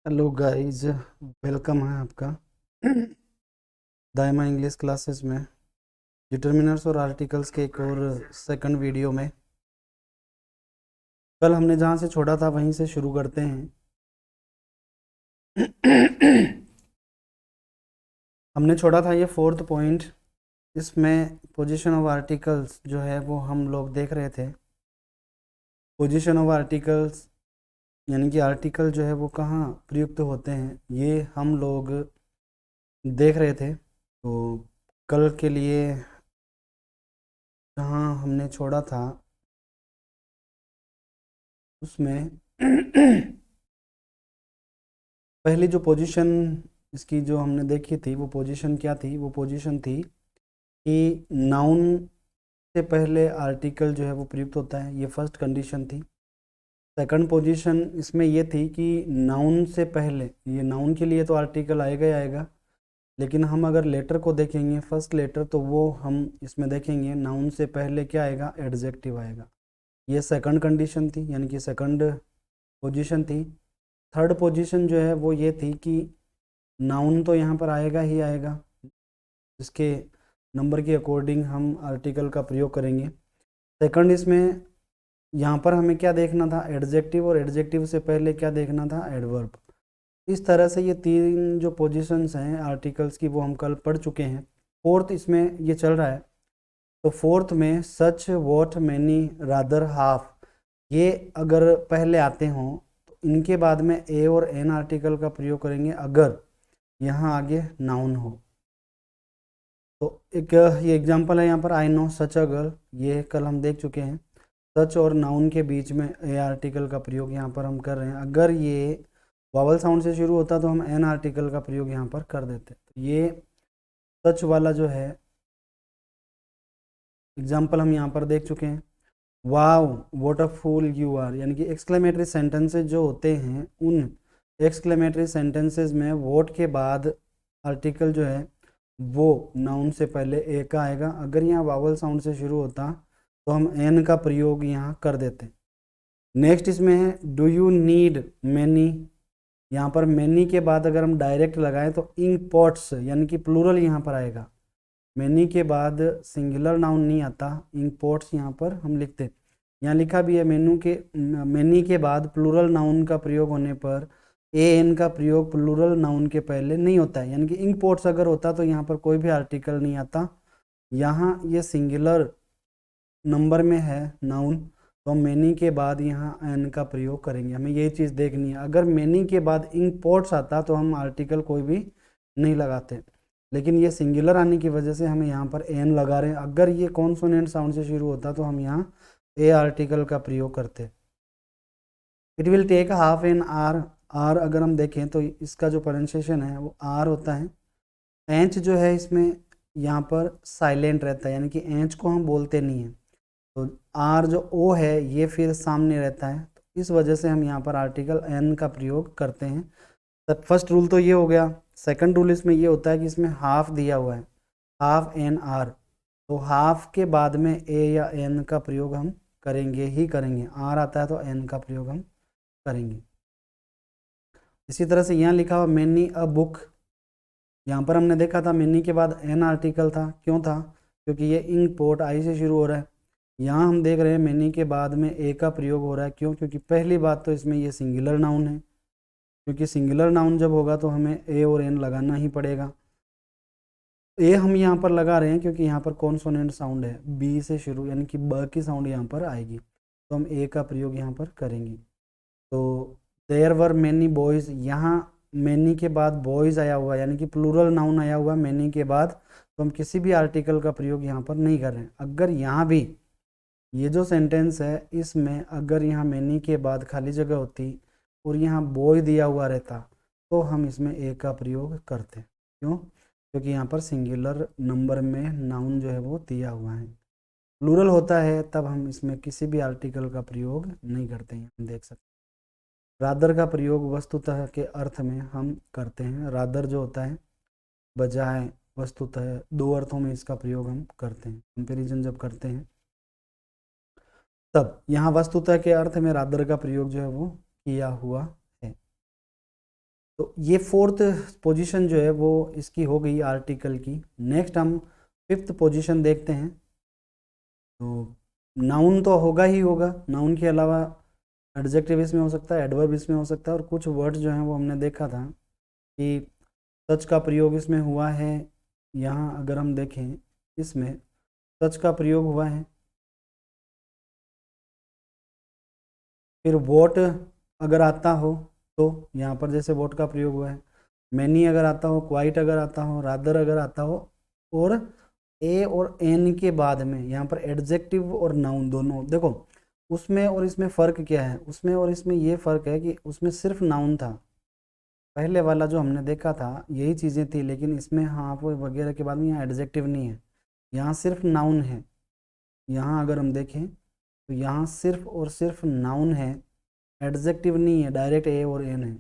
Hello guys, welcome है आपका Dayma English classes में डिटर्मिनर्स और आर्टिकल्स के एक और सेकंड वीडियो में। कल हमने जहाँ से छोड़ा था वहीं से शुरू करते हैं। हमने छोड़ा था ये फोर्थ पॉइंट। इसमें पोजीशन ऑफ आर्टिकल्स जो है वो हम लोग देख रहे थे। पोजीशन ऑफ आर्टिकल्स यानी कि आर्टिकल जो है वो कहाँ प्रयुक्त होते हैं ये हम लोग देख रहे थे। तो कल के लिए जहाँ हमने छोड़ा था उसमें पहली जो पोजीशन इसकी जो हमने देखी थी वो पोजीशन क्या थी। वो पोजीशन थी कि नाउन से पहले आर्टिकल जो है वो प्रयुक्त होता है, ये फर्स्ट कंडीशन थी। सेकंड पोजीशन इसमें ये थी कि नाउन से पहले, ये नाउन के लिए तो आर्टिकल आएगा ही आएगा, लेकिन हम अगर लेटर को देखेंगे फर्स्ट लेटर तो वो हम इसमें देखेंगे नाउन से पहले क्या आएगा, एडजेक्टिव आएगा। ये सेकंड कंडीशन थी यानी कि सेकंड पोजीशन थी। थर्ड पोजीशन जो है वो ये थी कि नाउन तो यहाँ पर आएगा ही आएगा, इसके नंबर के अकॉर्डिंग हम आर्टिकल का प्रयोग करेंगे। सेकंड इसमें यहाँ पर हमें क्या देखना था, एडजेक्टिव, और एडजेक्टिव से पहले क्या देखना था, एडवर्ब। इस तरह से ये तीन जो पोजीशंस हैं आर्टिकल्स की वो हम कल पढ़ चुके हैं। फोर्थ इसमें ये चल रहा है। तो फोर्थ में सच, वॉट, मैनी, रादर, हाफ, ये अगर पहले आते हों तो इनके बाद में ए और एन आर्टिकल का प्रयोग करेंगे अगर यहाँ आगे नाउन हो। तो एक ये एग्जांपल है यहाँ पर, I know such a girl, ये कल हम देख चुके हैं। सच और नाउन के बीच में ए आर्टिकल का प्रयोग यहाँ पर हम कर रहे हैं। अगर ये वावल साउंड से शुरू होता तो हम एन आर्टिकल का प्रयोग यहाँ पर कर देते। तो ये सच वाला जो है एग्जाम्पल हम यहाँ पर देख चुके हैं। Wow what a fool you are, यानी कि एक्सक्लेमेटरी सेंटेंसेज जो होते हैं उन एक्सक्लेमेटरी सेंटेंसेज में वोट के बाद आर्टिकल जो है वो नाउन से पहले ए का आएगा। अगर यहाँ वावल साउंड से शुरू होता तो हम एन का प्रयोग यहाँ कर देते। नेक्स्ट इसमें है डू यू नीड मैनी, यहाँ पर मैनी के बाद अगर हम डायरेक्ट लगाएं तो इंक पॉट्स यानी कि प्लूरल यहाँ पर आएगा। मैनी के बाद सिंगुलर नाउन नहीं आता, इंक पॉट्स यहाँ पर हम लिखते। यहाँ लिखा भी है मैनी के बाद प्लूरल नाउन का प्रयोग होने पर ए एन का प्रयोग प्लूरल नाउन के पहले नहीं होता है, यानी कि इंक पॉट्स अगर होता तो यहाँ पर कोई भी आर्टिकल नहीं आता। यहाँ ये सिंगुलर नंबर में है नाउन, तो हम मैनी के बाद यहाँ एन का प्रयोग करेंगे। हमें यही चीज़ देखनी है। अगर मैनी के बाद इंक पॉट्स आता तो हम आर्टिकल कोई भी नहीं लगाते, लेकिन ये सिंगुलर आने की वजह से हमें यहाँ पर एन लगा रहे हैं। अगर ये कॉन्सोनेंट साउंड से शुरू होता तो हम यहाँ ए आर्टिकल का प्रयोग करते। It will take half an hour, hour अगर हम देखें तो इसका जो प्रोनाउंसिएशन है वो आर होता है। एंच जो है इसमें यहाँ पर साइलेंट रहता है, यानी कि एंच को हम बोलते नहीं हैं। तो आर जो ओ है ये फिर सामने रहता है, तो इस वजह से हम यहाँ पर आर्टिकल एन का प्रयोग करते हैं। तब फर्स्ट रूल तो ये हो गया। सेकंड रूल इसमें ये होता है कि इसमें हाफ दिया हुआ है, हाफ एन आर, तो हाफ के बाद में ए या एन का प्रयोग हम करेंगे ही करेंगे। आर आता है तो एन का प्रयोग हम करेंगे। इसी तरह से यहाँ लिखा हुआ मैनी अ बुक, यहाँ पर हमने देखा था मैनी के बाद एन आर्टिकल था, क्यों था, क्योंकि ये इंक पोर्ट आई से शुरू हो रहा है। यहाँ हम देख रहे हैं मैनी के बाद में ए का प्रयोग हो रहा है, क्यों, क्योंकि पहली बात तो इसमें ये सिंगुलर नाउन है, क्योंकि सिंगुलर नाउन जब होगा तो हमें ए और एन लगाना ही पड़ेगा। ए हम यहाँ पर लगा रहे हैं क्योंकि यहाँ पर कॉन्सोनेंट साउंड है, बी से शुरू, यानी कि ब की साउंड यहाँ पर आएगी, तो हम ए का प्रयोग यहाँ पर करेंगे। तो देयर वर मैनी बॉयज़, यहाँ मैनी के बाद बॉयज़ आया हुआ है, यानी कि प्लूरल नाउन आया हुआ है मैनी के बाद, तो हम किसी भी आर्टिकल का प्रयोग यहाँ पर नहीं कर रहे हैं। अगर यहाँ भी ये जो सेंटेंस है इसमें अगर यहाँ मैनी के बाद खाली जगह होती और यहाँ बॉय दिया हुआ रहता तो हम इसमें ए का प्रयोग करते। क्यों, क्योंकि यहाँ पर सिंगुलर नंबर में नाउन जो है वो दिया हुआ है। प्लूरल होता है तब हम इसमें किसी भी आर्टिकल का प्रयोग नहीं करते हैं। हम देख सकते हैं रादर का प्रयोग वस्तुतः के अर्थ में हम करते हैं। रादर जो होता है बजाय वस्तुतः, दो अर्थों में इसका प्रयोग हम करते हैं। कंपेरिजन जब करते हैं तब यहाँ वस्तुतः के अर्थ में रादर का प्रयोग जो है वो किया हुआ है। तो ये फोर्थ पोजीशन जो है वो इसकी हो गई आर्टिकल की। नेक्स्ट हम फिफ्थ पोजीशन देखते हैं। तो नाउन तो होगा ही होगा, नाउन के अलावा एडजेक्टिव इसमें हो सकता है, एडवर्ब इसमें हो सकता है, और कुछ वर्ड्स जो हैं वो हमने देखा था कि सच का प्रयोग इसमें हुआ है। यहाँ अगर हम देखें इसमें सच का प्रयोग हुआ है। फिर वोट अगर आता हो तो यहाँ पर जैसे वोट का प्रयोग हुआ है। मैनी अगर आता हो, क्वाइट अगर आता हो, रादर अगर आता हो, और ए और एन के बाद में यहाँ पर एडजेक्टिव और नाउन दोनों। देखो उसमें और इसमें फ़र्क क्या है, उसमें और इसमें ये फ़र्क है कि उसमें सिर्फ नाउन था, पहले वाला जो हमने देखा था यही चीज़ें थी, लेकिन इसमें हाँ वो वगैरह के बाद में यहाँ एडजेक्टिव नहीं है, यहाँ सिर्फ नाउन है। यहाँ अगर हम देखें तो यहाँ सिर्फ और सिर्फ नाउन है, एडजेक्टिव नहीं है, डायरेक्ट ए और एन है।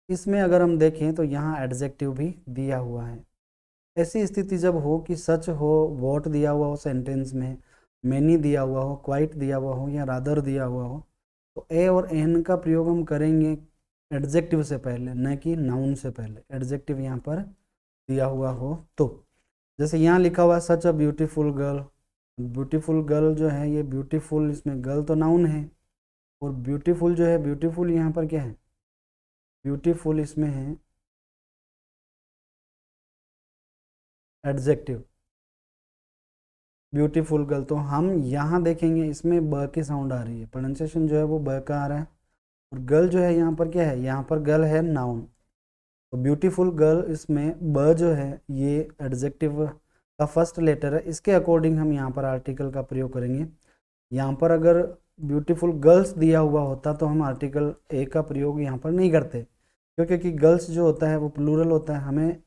इसमें अगर हम देखें तो यहाँ एडजेक्टिव भी दिया हुआ है। ऐसी स्थिति जब हो कि सच हो, वॉट दिया हुआ हो सेंटेंस में, मैनी दिया हुआ हो, क्वाइट दिया हुआ हो, या रादर दिया हुआ हो, तो ए और एन का प्रयोग हम करेंगे एडजेक्टिव से पहले, न कि नाउन से पहले। एडजेक्टिव यहाँ पर दिया हुआ हो तो, जैसे यहाँ लिखा हुआ है such a beautiful girl. Beautiful girl जो है, ये ब्यूटीफुल, इसमें गर्ल तो नाउन है, और ब्यूटीफुल जो है, ब्यूटीफुल यहाँ पर क्या है, ब्यूटीफुल इसमें है एडजेक्टिव। ब्यूटीफुल गर्ल, तो हम यहाँ देखेंगे इसमें ब की साउंड आ रही है, प्रोनाउंसिएशन जो है वो ब का आ रहा है, और गर्ल जो है यहाँ पर क्या है, यहाँ पर गर्ल है नाउन। तो ब्यूटीफुल गर्ल इसमें ब जो है ये एडजेक्टिव का फर्स्ट लेटर है, इसके अकॉर्डिंग हम यहाँ पर आर्टिकल का प्रयोग करेंगे। यहाँ पर अगर ब्यूटीफुल गर्ल्स दिया हुआ होता तो हम आर्टिकल ए का प्रयोग यहाँ पर नहीं करते, क्योंकि गर्ल्स जो होता है वो प्लूरल होता है, हमें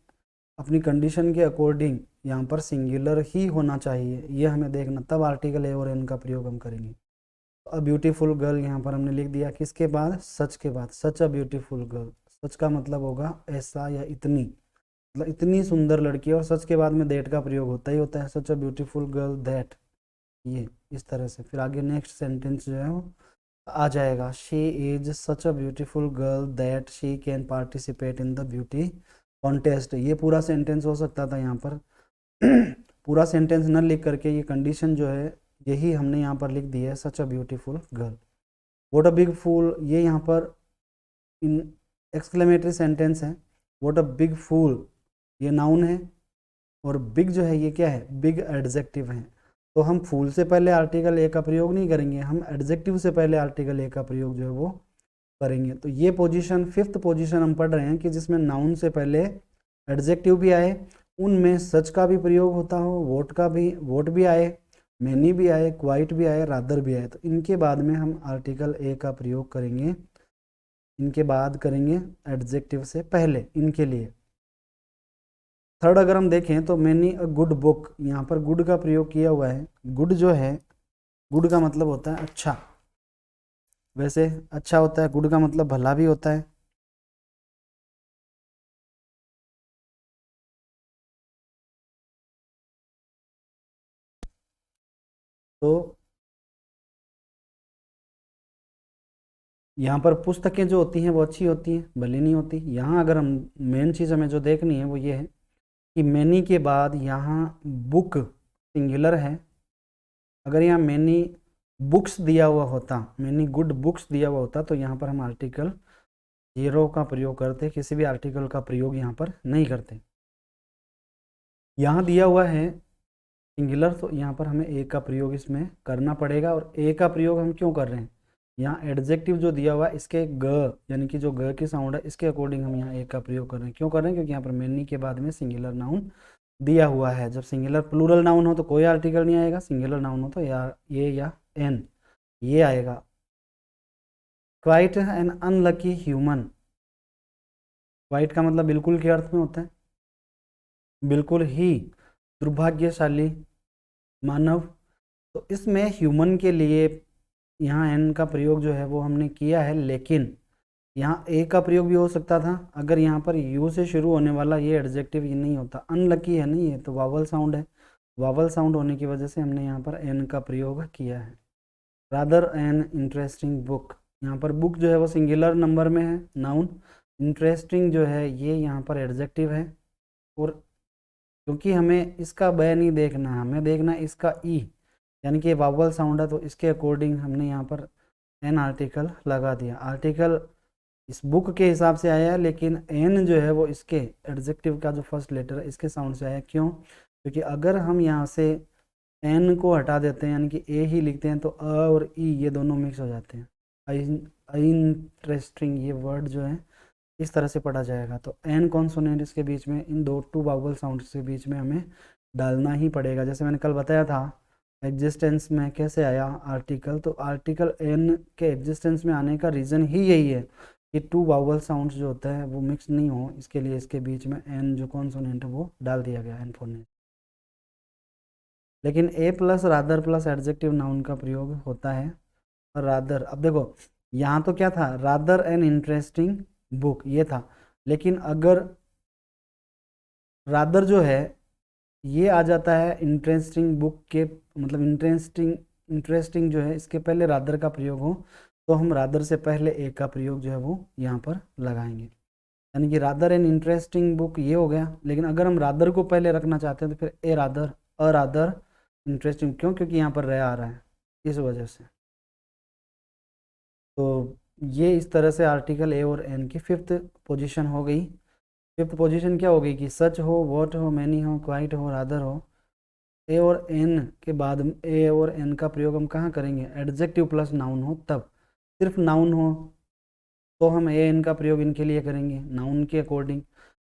अपनी कंडीशन के अकॉर्डिंग यहाँ पर सिंगुलर ही होना चाहिए, ये हमें देखना, तब आर्टिकल ए और एन का प्रयोग हम करेंगे। तो अ ब्यूटीफुल गर्ल यहाँ पर हमने लिख दिया, किसके बाद, सच के बाद, सच अ ब्यूटीफुल गर्ल। सच का मतलब होगा ऐसा या इतनी, मतलब इतनी सुंदर लड़की, और सच के बाद में दैट का प्रयोग होता ही होता है, such a beautiful girl that, ये इस तरह से। फिर आगे नेक्स्ट सेंटेंस जो है वो आ जाएगा, she is such a beautiful girl that she can participate in the beauty contest. ये पूरा सेंटेंस हो सकता था यहाँ पर पूरा सेंटेंस न लिख करके ये कंडीशन जो है यही हमने यहाँ पर लिख दी है, such a beautiful girl. What a big fool, ये यहाँ पर इन एक्सक्लेमेटरी सेंटेंस है। व्हाट अ बिग फूल ये नाउन है, और बिग जो है ये क्या है, बिग एडजेक्टिव है। तो हम फूल से पहले आर्टिकल ए का प्रयोग नहीं करेंगे, हम एडजेक्टिव से पहले आर्टिकल ए का प्रयोग जो है वो करेंगे। तो ये पोजीशन, फिफ्थ पोजीशन हम पढ़ रहे हैं कि जिसमें नाउन से पहले एडजेक्टिव भी आए, उनमें सच का भी प्रयोग होता हो, वोट का भी, वोट भी आए, मैनी भी आए, क्वाइट भी आए, रादर भी आए, तो इनके बाद में हम आर्टिकल ए का प्रयोग करेंगे, इनके बाद करेंगे एडजेक्टिव से पहले इनके लिए। थर्ड अगर हम देखें तो मैनी अ गुड बुक, यहाँ पर गुड का प्रयोग किया हुआ है। गुड जो है, गुड का मतलब होता है अच्छा, वैसे अच्छा होता है, गुड का मतलब भला भी होता है। तो यहाँ पर पुस्तकें जो होती हैं वो अच्छी होती हैं, भली नहीं होती। यहाँ अगर हम मेन चीज़ हमें जो देखनी है वो ये है कि मैनी के बाद यहाँ बुक सिंगुलर है। अगर यहाँ मैनी बुक्स दिया हुआ होता, मैनी गुड बुक्स दिया हुआ होता, तो यहाँ पर हम आर्टिकल हीरो का प्रयोग करते, किसी भी आर्टिकल का प्रयोग यहाँ पर नहीं करते। यहाँ दिया हुआ है सिंगुलर, तो यहाँ पर हमें ए का प्रयोग इसमें करना पड़ेगा। और ए का प्रयोग हम क्यों कर रहे हैं, यहाँ एडजेक्टिव जो दिया हुआ है इसके ग, यानी कि जो ग की साउंड है इसके अकॉर्डिंग हम यहाँ ए का प्रयोग कर रहे हैं। क्यों कर रहे हैं, क्योंकि यहाँ पर मैनी के बाद में सिंगुलर नाउन दिया हुआ है। जब सिंगुलर, प्लूरल नाउन हो तो कोई आर्टिकल नहीं आएगा, सिंगुलर नाउन हो तो या ये या एन ये आएगा। Quite an unlucky human, quite का मतलब बिल्कुल के अर्थ में होता है, बिल्कुल ही दुर्भाग्यशाली मानव। तो इसमें ह्यूमन के लिए यहाँ एन का प्रयोग जो है वो हमने किया है, लेकिन यहाँ ए का प्रयोग भी हो सकता था अगर यहाँ पर यू से शुरू होने वाला ये एडजेक्टिव ये नहीं होता। अनलकी है नहीं, ये तो वावल साउंड है, वावल साउंड होने की वजह से हमने यहाँ पर एन का प्रयोग किया है। रादर एन इंटरेस्टिंग बुक, यहाँ पर बुक जो है वो सिंगुलर नंबर में है, नाउन, इंटरेस्टिंग जो है ये यहाँ पर एडजेक्टिव है, और क्योंकि हमें इसका ब नहीं देखना, हमें देखना इसका ई, यानी कि वावल साउंड है, तो इसके अकॉर्डिंग हमने यहाँ पर एन आर्टिकल लगा दिया। आर्टिकल इस बुक के हिसाब से आया है, लेकिन एन जो है वो इसके एडजेक्टिव का जो फर्स्ट लेटर है इसके साउंड से आया। क्यों? क्योंकि अगर हम यहाँ से एन को हटा देते हैं, यानी कि ए ही लिखते हैं, तो अ और ई ये दोनों मिक्स हो जाते हैं। इंटरेस्टिंग ये वर्ड जो है इस तरह से पढ़ा जाएगा। तो एन कॉन्सोनेंट इसके बीच में, इन दो टू वावल साउंड के बीच में हमें डालना ही पड़ेगा। जैसे मैंने कल बताया था एग्जिस्टेंस में कैसे आया आर्टिकल, तो आर्टिकल एन के एग्जिस्टेंस में आने का रीज़न ही यही है कि टू वावल साउंड्स जो होता है वो मिक्स नहीं हो, इसके लिए इसके बीच में एन जो कॉन्सोनेंट है वो डाल दिया गया, एन फोनेट। लेकिन a plus rather plus adjective noun का प्रयोग होता है। और रादर, अब देखो यहाँ तो क्या था, रादर एन इंटरेस्टिंग बुक ये था, लेकिन अगर रादर जो है ये आ जाता है इंटरेस्टिंग बुक के, मतलब इंटरेस्टिंग जो है इसके पहले रादर का प्रयोग हो, तो हम रादर से पहले ए का प्रयोग जो है वो यहाँ पर लगाएंगे, यानी कि रादर एन इंटरेस्टिंग बुक ये हो गया। लेकिन अगर हम रादर को पहले रखना चाहते हैं तो फिर ए रादर, अ रादर इंटरेस्टिंग, क्यों? क्योंकि यहाँ पर रह आ रहा है, इस वजह से। तो ये इस तरह से आर्टिकल ए और एन की फिफ्थ पोजीशन हो गई। फिफ्थ पोजीशन क्या हो गई कि सच हो, वॉट हो, मैनी हो, क्वाइट हो, रादर हो। ए और एन के बाद ए और एन का प्रयोग हम कहाँ करेंगे? एडजेक्टिव प्लस नाउन हो तब। सिर्फ नाउन हो तो हम ए एन का प्रयोग इनके लिए करेंगे नाउन के अकॉर्डिंग,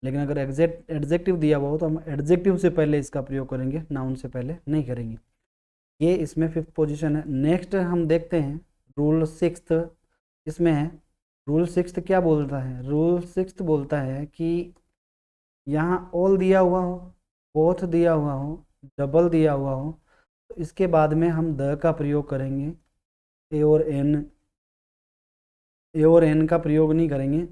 लेकिन अगर एडजेक्टिव दिया हुआ हो तो हम एडजेक्टिव से पहले इसका प्रयोग करेंगे, नाउन से पहले नहीं करेंगे। ये इसमें फिफ्थ पोजीशन है। नेक्स्ट हम देखते हैं रूल सिक्स्थ, इसमें है रूल सिक्स्थ क्या बोलता है? रूल सिक्स्थ बोलता है कि यहाँ ऑल दिया हुआ हो, बोथ दिया हुआ हो, डबल दिया हुआ हो, तो इसके बाद में हम द का प्रयोग करेंगे। ए और एन, ए और एन का प्रयोग नहीं करेंगे,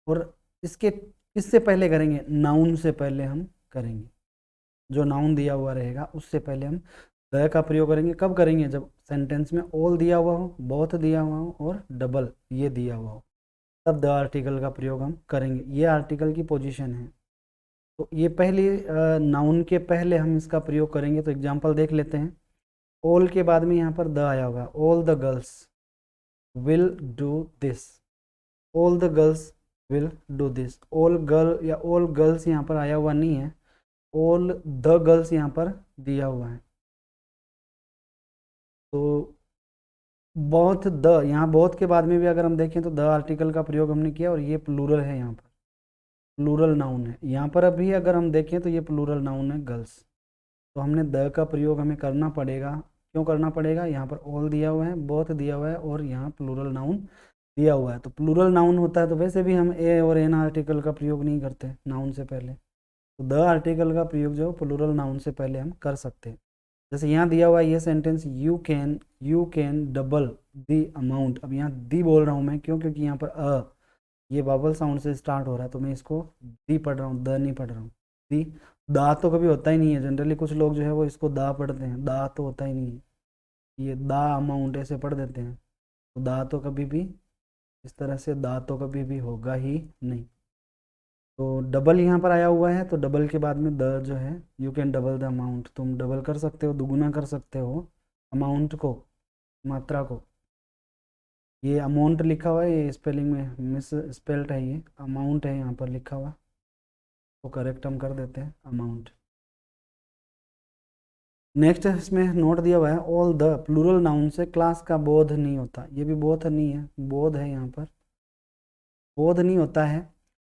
और इसके इससे पहले करेंगे, नाउन से पहले हम करेंगे। जो नाउन दिया हुआ रहेगा उससे पहले हम द का प्रयोग करेंगे। कब करेंगे? जब सेंटेंस में ऑल दिया हुआ हो, बोथ दिया हुआ हो और डबल ये दिया हुआ हो, तब द आर्टिकल का प्रयोग हम करेंगे। ये आर्टिकल की पोजीशन है। तो ये पहली नाउन के पहले हम इसका प्रयोग करेंगे। तो एग्जांपल देख लेते हैं। ऑल के बाद में यहाँ पर द आया होगा, all the girls will do this, all the girls will do this. All girl या ऑल गर्ल्स यहाँ पर आया हुआ नहीं है, ऑल द गर्ल्स यहाँ पर दिया हुआ है। तो बोथ द, यहाँ बोथ के बाद में भी अगर हम देखें तो द आर्टिकल का प्रयोग हमने किया, और ये प्लूरल है, यहाँ पर प्लूरल नाउन है। यहाँ पर अभी अगर हम देखें तो ये प्लूरल नाउन है गर्ल्स, तो हमने द का प्रयोग हमें करना पड़ेगा। क्यों करना पड़ेगा? यहाँ पर ऑल दिया हुआ है, बोथ दिया हुआ है, और यहाँ प्लूरल नाउन दिया हुआ है। तो प्लूरल नाउन होता है तो वैसे भी हम ए और एन आर्टिकल का प्रयोग नहीं करते नाउन से पहले, तो द आर्टिकल का प्रयोग जो प्लूरल नाउन से पहले हम कर सकते हैं। जैसे यहाँ दिया हुआ है ये sentence, you can double the amount. अब यहाँ दी बोल रहा हूँ मैं, क्यों? क्योंकि यहाँ पर ये वावल साउंड से स्टार्ट हो रहा है, तो मैं इसको दी पढ़ रहा हूँ, द नहीं पढ़ रहा हूँ। दी, दा तो कभी होता ही नहीं है। जनरली कुछ लोग जो है वो इसको दा पढ़ते हैं, दा तो होता ही नहीं है। ये दा अमाउंट ऐसे पढ़ देते हैं, तो दा तो कभी भी इस तरह से दा तो कभी भी होगा ही नहीं। तो डबल यहाँ पर आया हुआ है, तो डबल के बाद में द जो है, you can double the amount, तुम डबल कर सकते हो, दुगुना कर सकते हो अमाउंट को, मात्रा को। ये अमाउंट लिखा हुआ है, ये स्पेलिंग में मिस स्पेल्ड है, ये अमाउंट है यहाँ पर लिखा हुआ, तो करेक्ट हम कर देते हैं अमाउंट। नेक्स्ट इसमें नोट दिया हुआ है, ऑल द प्लूरल नाउन से क्लास का बोध नहीं होता। ये भी बोध नहीं है, बोध है यहाँ पर, बोध नहीं होता है।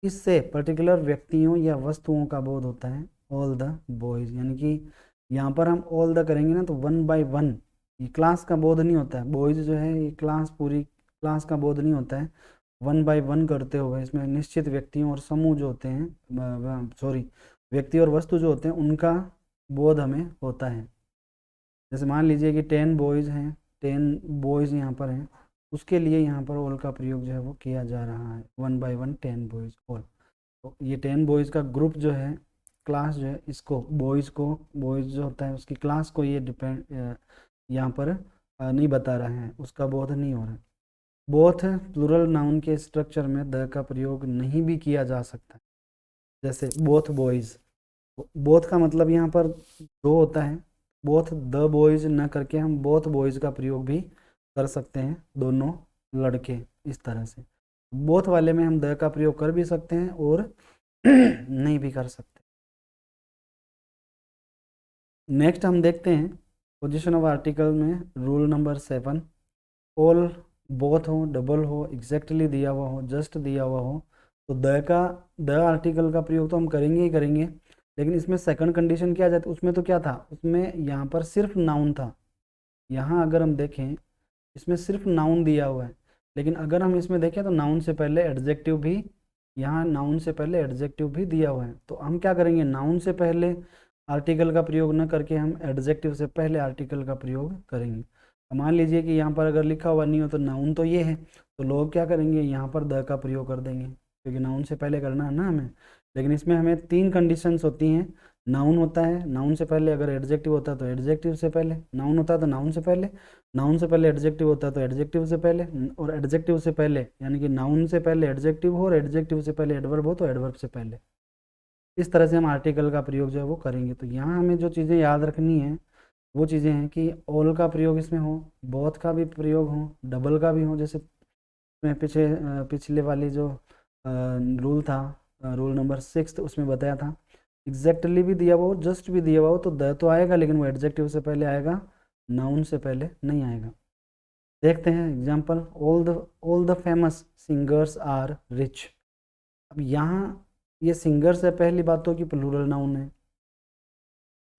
इससे पर्टिकुलर व्यक्तियों या वस्तुओं का बोध होता है। ऑल द बॉयज, यानी कि यहाँ पर हम ऑल द करेंगे ना, तो वन बाय वन, ये क्लास का बोध नहीं होता है। बॉयज जो है ये क्लास, पूरी क्लास का बोध नहीं होता है। वन बाय वन करते हुए इसमें निश्चित व्यक्तियों और समूह जो होते हैं, सॉरी, व्यक्ति और वस्तु जो होते हैं उनका बोध हमें होता है। जैसे मान लीजिए कि 10 बॉयज़ हैं, 10 बॉयज़ यहाँ पर हैं, उसके लिए यहाँ पर ऑल का प्रयोग जो है वो किया जा रहा है। One by one 10 boys all. तो ये 10 बॉयज़ का ग्रुप जो है, क्लास जो है, इसको बॉयज़ को, बॉयज़ जो होता है उसकी क्लास को ये डिपेंड यहाँ पर नहीं बता रहा है, उसका बोध नहीं हो रहा है। बोथ प्लूरल नाउन के स्ट्रक्चर में द का प्रयोग नहीं भी किया जा सकता। जैसे बोथ बॉयज़, बोथ का मतलब यहाँ पर दो होता है, बोथ द बॉयज़ न करके हम बोथ बॉयज़ का प्रयोग भी कर सकते हैं, दोनों लड़के, इस तरह से। बोथ वाले में हम द का प्रयोग कर भी सकते हैं और नहीं भी कर सकते। नेक्स्ट हम देखते हैं पोजीशन ऑफ आर्टिकल में रूल नंबर 7, ऑल, बोथ हो, डबल हो, एग्जैक्टली दिया हुआ हो, जस्ट दिया हुआ हो, तो द आर्टिकल का प्रयोग तो हम करेंगे ही करेंगे। लेकिन इसमें सेकंड कंडीशन क्या आ जाती है, उसमें तो क्या था, उसमें यहाँ पर सिर्फ नाउन था। यहाँ अगर हम देखें इसमें सिर्फ नाउन दिया हुआ है, लेकिन अगर हम इसमें देखें तो नाउन से पहले एडजेक्टिव भी, यहाँ नाउन से पहले एडजेक्टिव भी दिया हुआ है। तो हम क्या करेंगे, नाउन से पहले आर्टिकल का प्रयोग न करके हम एडजेक्टिव से पहले आर्टिकल का प्रयोग करेंगे। मान लीजिए कि यहाँ पर अगर लिखा हुआ नहीं हो तो नाउन तो ये है, तो लोग क्या करेंगे, यहाँ पर द का प्रयोग कर देंगे, क्योंकि नाउन से पहले करना है ना हमें। लेकिन इसमें हमें 3 कंडीशंस होती हैं। नाउन होता है, नाउन से पहले अगर एडजेक्टिव होता है तो एडजेक्टिव से पहले, नाउन होता है तो नाउन से पहले, नाउन से पहले एडजेक्टिव होता है तो एडजेक्टिव से पहले, और एडजेक्टिव से पहले यानी कि नाउन से पहले एडजेक्टिव हो और एडजेक्टिव से पहले एडवर्ब हो तो एडवर्ब से पहले। इस तरह से हम आर्टिकल का प्रयोग जो है वो करेंगे। तो यहाँ हमें जो चीज़ें याद रखनी है वो चीज़ें हैं कि ऑल का प्रयोग इसमें हो, बोथ का भी प्रयोग हो, डबल का भी हो। जैसे मैं पिछले वाली जो रूल था, रूल नंबर 6 उसमें बताया था, एग्जैक्टली भी दिया हुआ हो, जस्ट भी दिया हुआ हो तो द तो आएगा, लेकिन वो एडजेक्टिव से पहले आएगा, नाउन से पहले नहीं आएगा। देखते हैं example, all the famous singers are rich. अब यहाँ ये सिंगर से पहली बात तो कि प्लूरल नाउन है।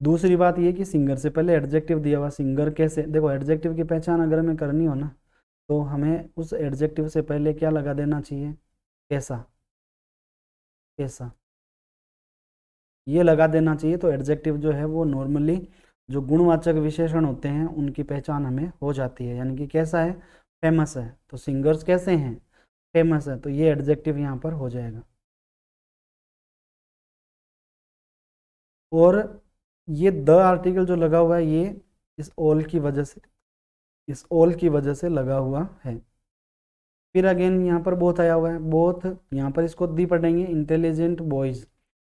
दूसरी बात ये कि सिंगर से पहले एडजेक्टिव दिया हुआ, सिंगर कैसे, देखो एडजेक्टिव की पहचान अगर हमें करनी हो ना तो हमें उस एडजेक्टिव से पहले क्या लगा देना चाहिए, कैसा, कैसा, ये लगा देना चाहिए। तो एडजेक्टिव जो है वो नॉर्मली जो गुणवाचक विशेषण होते हैं उनकी पहचान हमें हो जाती है। यानी कि कैसा है, फेमस है, तो सिंगर्स कैसे हैं, फेमस है, तो ये एडजेक्टिव यहाँ पर हो जाएगा। और ये द आर्टिकल जो लगा हुआ है ये इस ऑल की वजह से, इस ऑल की वजह से लगा हुआ है। फिर अगेन यहाँ पर बोथ आया हुआ है, बोथ यहाँ पर इसको दी पढ़ेंगे, इंटेलिजेंट बॉयज़,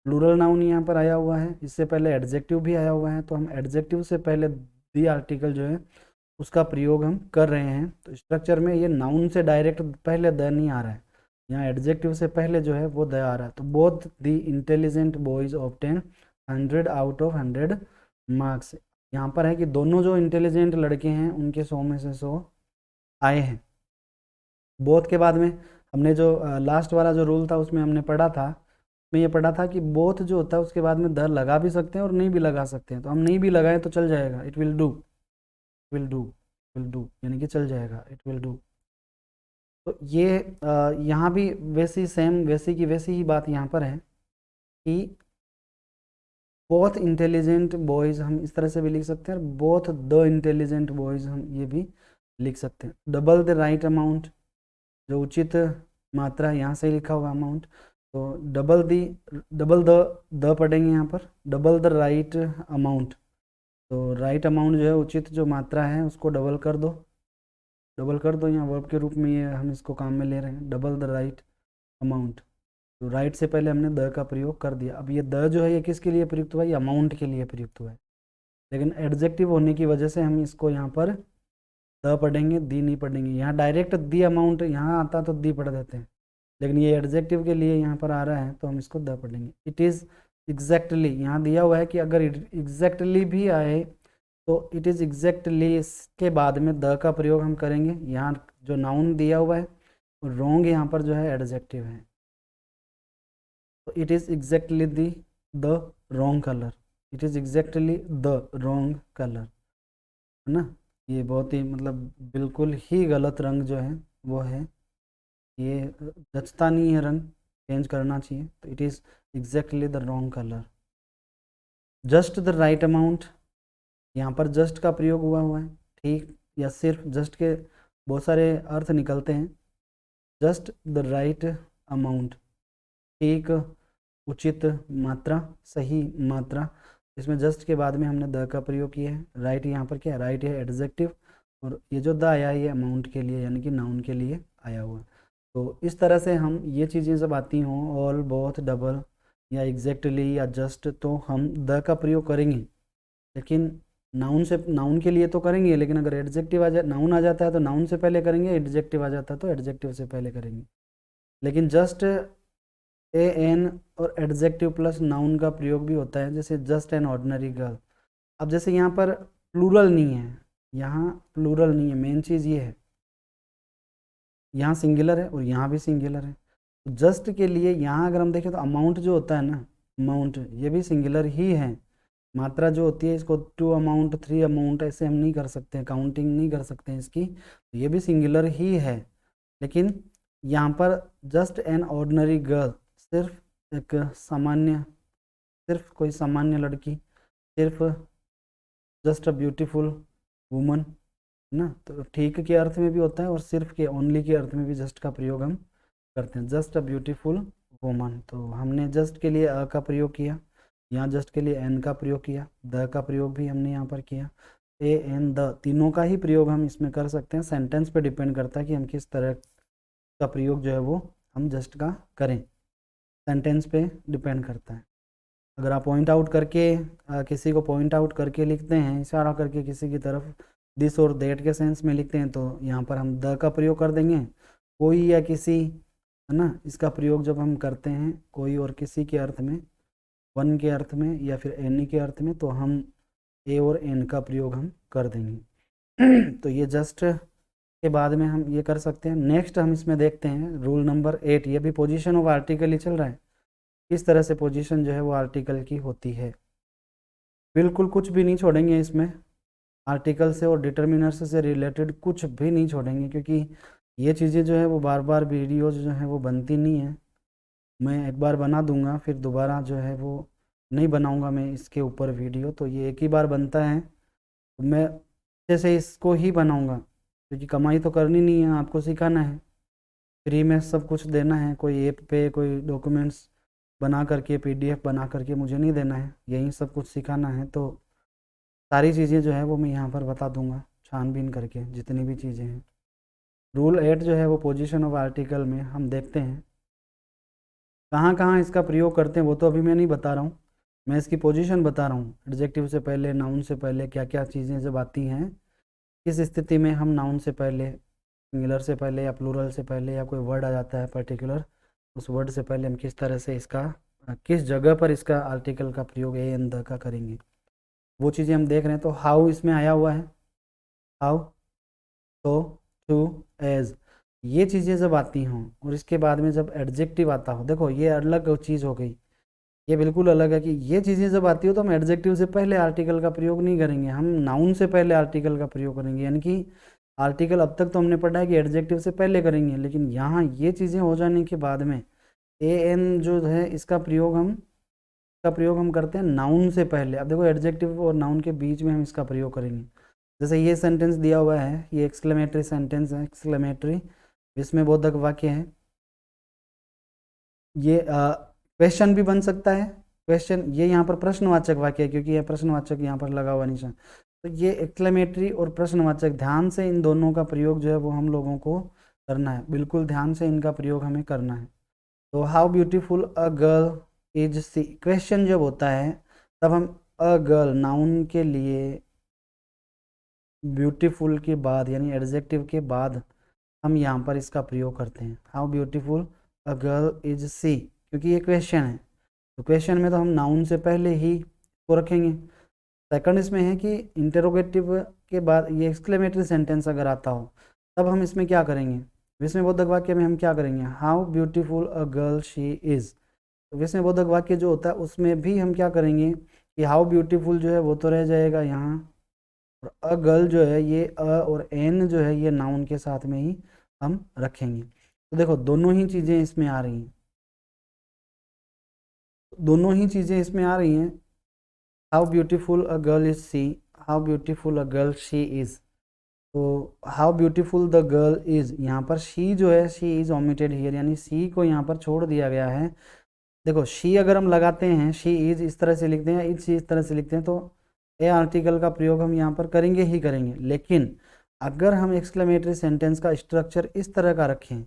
प्लूरल नाउन यहाँ पर आया हुआ है, इससे पहले एडजेक्टिव भी आया हुआ है, तो हम एडजेक्टिव से पहले दी आर्टिकल जो है उसका प्रयोग हम कर रहे हैं। तो स्ट्रक्चर में ये नाउन से डायरेक्ट पहले द नहीं आ रहा है, यहाँ एडजेक्टिव से पहले जो है वो द आ रहा है। तो both the intelligent boys obtain 100 out of 100 marks. यहाँ पर है कि दोनों जो इंटेलिजेंट लड़के हैं उनके 100 में से 100 आए हैं। बोथ के बाद में हमने जो लास्ट वाला जो रूल था उसमें हमने पढ़ा था, में ये पढ़ा था कि बोथ जो होता है उसके बाद में द लगा भी सकते हैं और नहीं भी लगा सकते हैं। तो हम नहीं भी लगाएं तो चल जाएगा, it will do, will do, will do, यानी कि चल जाएगा, इट विल डू। तो ये यहाँ भी वैसी सेम वैसी की वैसी ही बात यहाँ पर है कि बोथ इंटेलिजेंट बॉयज़ हम इस तरह से भी लिख सकते हैं, और बोथ द इंटेलिजेंट बॉयज़ हम ये भी लिख सकते हैं। डबल द राइट अमाउंट, जो उचित मात्रा, यहाँ से लिखा हुआ अमाउंट, तो डबल द पढ़ेंगे यहाँ पर, डबल द राइट अमाउंट, तो राइट अमाउंट जो है उचित जो मात्रा है उसको डबल कर दो, डबल कर दो, यहाँ वर्ब के रूप में ये हम इसको काम में ले रहे हैं, डबल द राइट अमाउंट। तो राइट से पहले हमने द का प्रयोग कर दिया। अब ये द जो है ये किसके लिए प्रयुक्त हुआ है, ये अमाउंट के लिए प्रयुक्त हुआ है, लेकिन एडजेक्टिव होने की वजह से हम इसको यहाँ पर द पढ़ेंगे, दी नहीं पढ़ेंगे। यहाँ डायरेक्ट दी अमाउंट यहाँ आता तो दी पढ़ देते हैं, लेकिन ये एडजेक्टिव के लिए यहाँ पर आ रहा है तो हम इसको द पढ़ेंगे। इट इज़ एग्जैक्टली, यहाँ दिया हुआ है कि अगर एग्जैक्टली भी आए तो इट इज़ एग्जैक्टली इसके बाद में द का प्रयोग हम करेंगे। यहाँ जो नाउन दिया हुआ है रोंग, यहाँ पर जो है एडजेक्टिव है, तो it is exactly the wrong colour, it is exactly the wrong colour, है ना। ये बहुत ही मतलब बिल्कुल ही गलत रंग जो है वो है, ये जचता नहीं है, रंग चेंज करना चाहिए। तो it is exactly the wrong colour. Just the right amount, यहाँ पर जस्ट का प्रयोग हुआ है, ठीक या सिर्फ, जस्ट के बहुत सारे अर्थ निकलते हैं। जस्ट द राइट अमाउंट, ठीक, उचित मात्रा, सही मात्रा। इसमें जस्ट के बाद में हमने द का प्रयोग किया है। राइट यहाँ पर क्या है, राइट है एडजेक्टिव, और ये जो द आया है ये अमाउंट के लिए यानी कि नाउन के लिए आया हुआ है। तो इस तरह से हम ये चीज़ें जब आती हों ऑल, बोथ, डबल या एग्जैक्टली या जस्ट, तो हम द का प्रयोग करेंगे। लेकिन नाउन के लिए तो करेंगे, लेकिन अगर एडजेक्टिव नाउन आ जाता है तो नाउन से पहले करेंगे, एडजेक्टिव आ जाता है तो एडजेक्टिव से पहले करेंगे। लेकिन जस्ट ए एन और एडजेक्टिव प्लस नाउन का प्रयोग भी होता है, जैसे जस्ट एन ऑर्डिनरी गर्ल। अब जैसे यहाँ पर प्लूरल नहीं है, यहाँ प्लूरल नहीं है, मेन चीज़ ये है, यहाँ सिंगुलर है और यहाँ भी सिंगुलर है। तो जस्ट के लिए यहाँ अगर हम देखें तो अमाउंट जो होता है ना, अमाउंट ये भी सिंगुलर ही है। मात्रा जो होती है इसको 2 अमाउंट, 3 अमाउंट ऐसे हम नहीं कर सकते, काउंटिंग नहीं कर सकते इसकी, तो ये भी सिंगुलर ही है। लेकिन यहाँ पर जस्ट एन ऑर्डिनरी गर्ल, सिर्फ एक सामान्य, सिर्फ कोई सामान्य लड़की, सिर्फ जस्ट अ ब्यूटीफुल वुमन ना, तो ठीक के अर्थ में भी होता है और सिर्फ के, ओनली के अर्थ में भी जस्ट का प्रयोग हम करते हैं, जस्ट अ ब्यूटीफुल वुमन। तो हमने जस्ट के लिए अ का प्रयोग किया, यहाँ जस्ट के लिए एन का प्रयोग किया, द का प्रयोग भी हमने यहाँ पर किया, ए एन द तीनों का ही प्रयोग हम इसमें कर सकते हैं। सेंटेंस पे डिपेंड करता है कि हम किस तरह का प्रयोग जो है वो हम जस्ट का करें, सेंटेंस पे डिपेंड करता है। अगर आप पॉइंट आउट करके किसी को पॉइंट आउट करके लिखते हैं, इशारा करके किसी की तरफ, दिस और दैट के सेंस में लिखते हैं, तो यहाँ पर हम द का प्रयोग कर देंगे। कोई या किसी, है ना, इसका प्रयोग जब हम करते हैं कोई और किसी के अर्थ में, वन के अर्थ में या फिर एनी के अर्थ में, तो हम ए और एन का प्रयोग हम कर देंगे। तो ये जस्ट के बाद में हम ये कर सकते हैं। नेक्स्ट हम इसमें देखते हैं रूल नंबर 8, ये भी पोजीशन ऑफ आर्टिकल ही चल रहा है, किस तरह से पोजीशन जो है वो आर्टिकल की होती है। बिल्कुल कुछ भी नहीं छोड़ेंगे इसमें, आर्टिकल से और डिटर्मिनर से रिलेटेड कुछ भी नहीं छोड़ेंगे, क्योंकि ये चीज़ें जो है वो बार बार वीडियोज जो है वो बनती नहीं है। मैं एक बार बना दूंगा, फिर दोबारा जो है वो नहीं बनाऊंगा मैं इसके ऊपर वीडियो, तो ये एक ही बार बनता है, तो मैं जैसे इसको ही बनाऊंगा, क्योंकि कमाई तो करनी नहीं है, आपको सिखाना है, फ्री में सब कुछ देना है, कोई ऐप पे कोई डॉक्यूमेंट्स बना करके PDF बना करके मुझे नहीं देना है, यही सब कुछ सिखाना है। तो सारी चीज़ें जो है वो मैं यहाँ पर बता दूंगा छानबीन करके, जितनी भी चीज़ें हैं। रूल 8 जो है वो पोजीशन ऑफ आर्टिकल में हम देखते हैं कहाँ कहाँ इसका प्रयोग करते हैं, वो तो अभी मैं नहीं बता रहा हूँ, मैं इसकी पोजीशन बता रहा हूँ। एडजेक्टिव से पहले, नाउन से पहले क्या क्या चीज़ें जब आती हैं, किस स्थिति में हम नाउन से पहले, सिंगुलर से पहले या प्लूरल से पहले, या कोई वर्ड आ जाता है पर्टिकुलर, उस वर्ड से पहले हम किस तरह से इसका, किस जगह पर इसका आर्टिकल का प्रयोग ए एन द का करेंगे, वो चीज़ें हम देख रहे हैं। तो हाउ इसमें आया हुआ है, हाउ, तो, टू, एज, ये चीज़ें जब आती हों और इसके बाद में जब एडजेक्टिव आता हो, देखो ये अलग चीज़ हो गई, ये बिल्कुल अलग है कि ये चीज़ें जब आती हो तो हम एडजेक्टिव से पहले आर्टिकल का प्रयोग नहीं करेंगे, हम नाउन से पहले आर्टिकल का प्रयोग करेंगे। यानी कि आर्टिकल अब तक तो हमने पढ़ा है कि एडजेक्टिव से पहले करेंगे, लेकिन यहाँ ये चीज़ें हो जाने के बाद में ए एन जो है इसका प्रयोग हम करते हैं नाउन से पहले। अब देखो एडजेक्टिव और नाउन के बीच में हम इसका प्रयोग करेंगे। जैसे ये सेंटेंस दिया हुआ है, ये एक्सक्लेमेटरी सेंटेंस है, एक्सक्लेमेटरी इसमें बोधक वाक्य है, ये क्वेश्चन भी बन सकता है, क्वेश्चन, ये यहाँ पर प्रश्नवाचक वाक्य है क्योंकि यह प्रश्नवाचक यहाँ पर लगा हुआ निशान, तो ये एक्सक्लेमेटरी और प्रश्नवाचक, ध्यान से इन दोनों का प्रयोग जो है वो हम लोगों को करना है, बिल्कुल ध्यान से इनका प्रयोग हमें करना है। तो how beautiful a girl is she, question जब होता है तब हम अ गर्ल नाउन के लिए ब्यूटीफुल के बाद यानी एडजेक्टिव के बाद हम यहाँ पर इसका प्रयोग करते हैं, how beautiful a girl is she, क्योंकि ये क्वेश्चन है, तो क्वेश्चन में तो हम नाउन से पहले ही को रखेंगे। सेकंड इसमें है कि इंटरोगेटिव के बाद ये एक्सक्लेमेटरी सेंटेंस अगर आता हो तब हम इसमें क्या करेंगे, विस्मयबोधक वाक्य में हम क्या करेंगे, how beautiful a girl she is. तो विस्मयबोधक वाक्य जो होता है उसमें भी हम क्या करेंगे कि हाउ ब्यूटीफुल जो है वो तो रह जाएगा यहाँ, और अ गर्ल जो है ये अ और एन जो है ये नाउन के साथ में ही हम रखेंगे। तो देखो दोनों ही चीज़ें इसमें आ रही हैं, दोनों ही चीज़ें इसमें आ रही हैं। How beautiful a girl is she, how beautiful a girl she is. तो how beautiful the girl is, यहाँ पर शी जो है शी इज़ ओमिटेड हियर, यानी सी को यहाँ पर छोड़ दिया गया है। देखो शी अगर हम लगाते हैं, शी इज़ इस तरह से लिखते हैं, इज शी इस तरह से लिखते हैं, तो ए आर्टिकल का प्रयोग हम यहाँ पर करेंगे ही करेंगे। लेकिन अगर हम एक्सक्लेमेटरी सेंटेंस का स्ट्रक्चर इस तरह का रखें,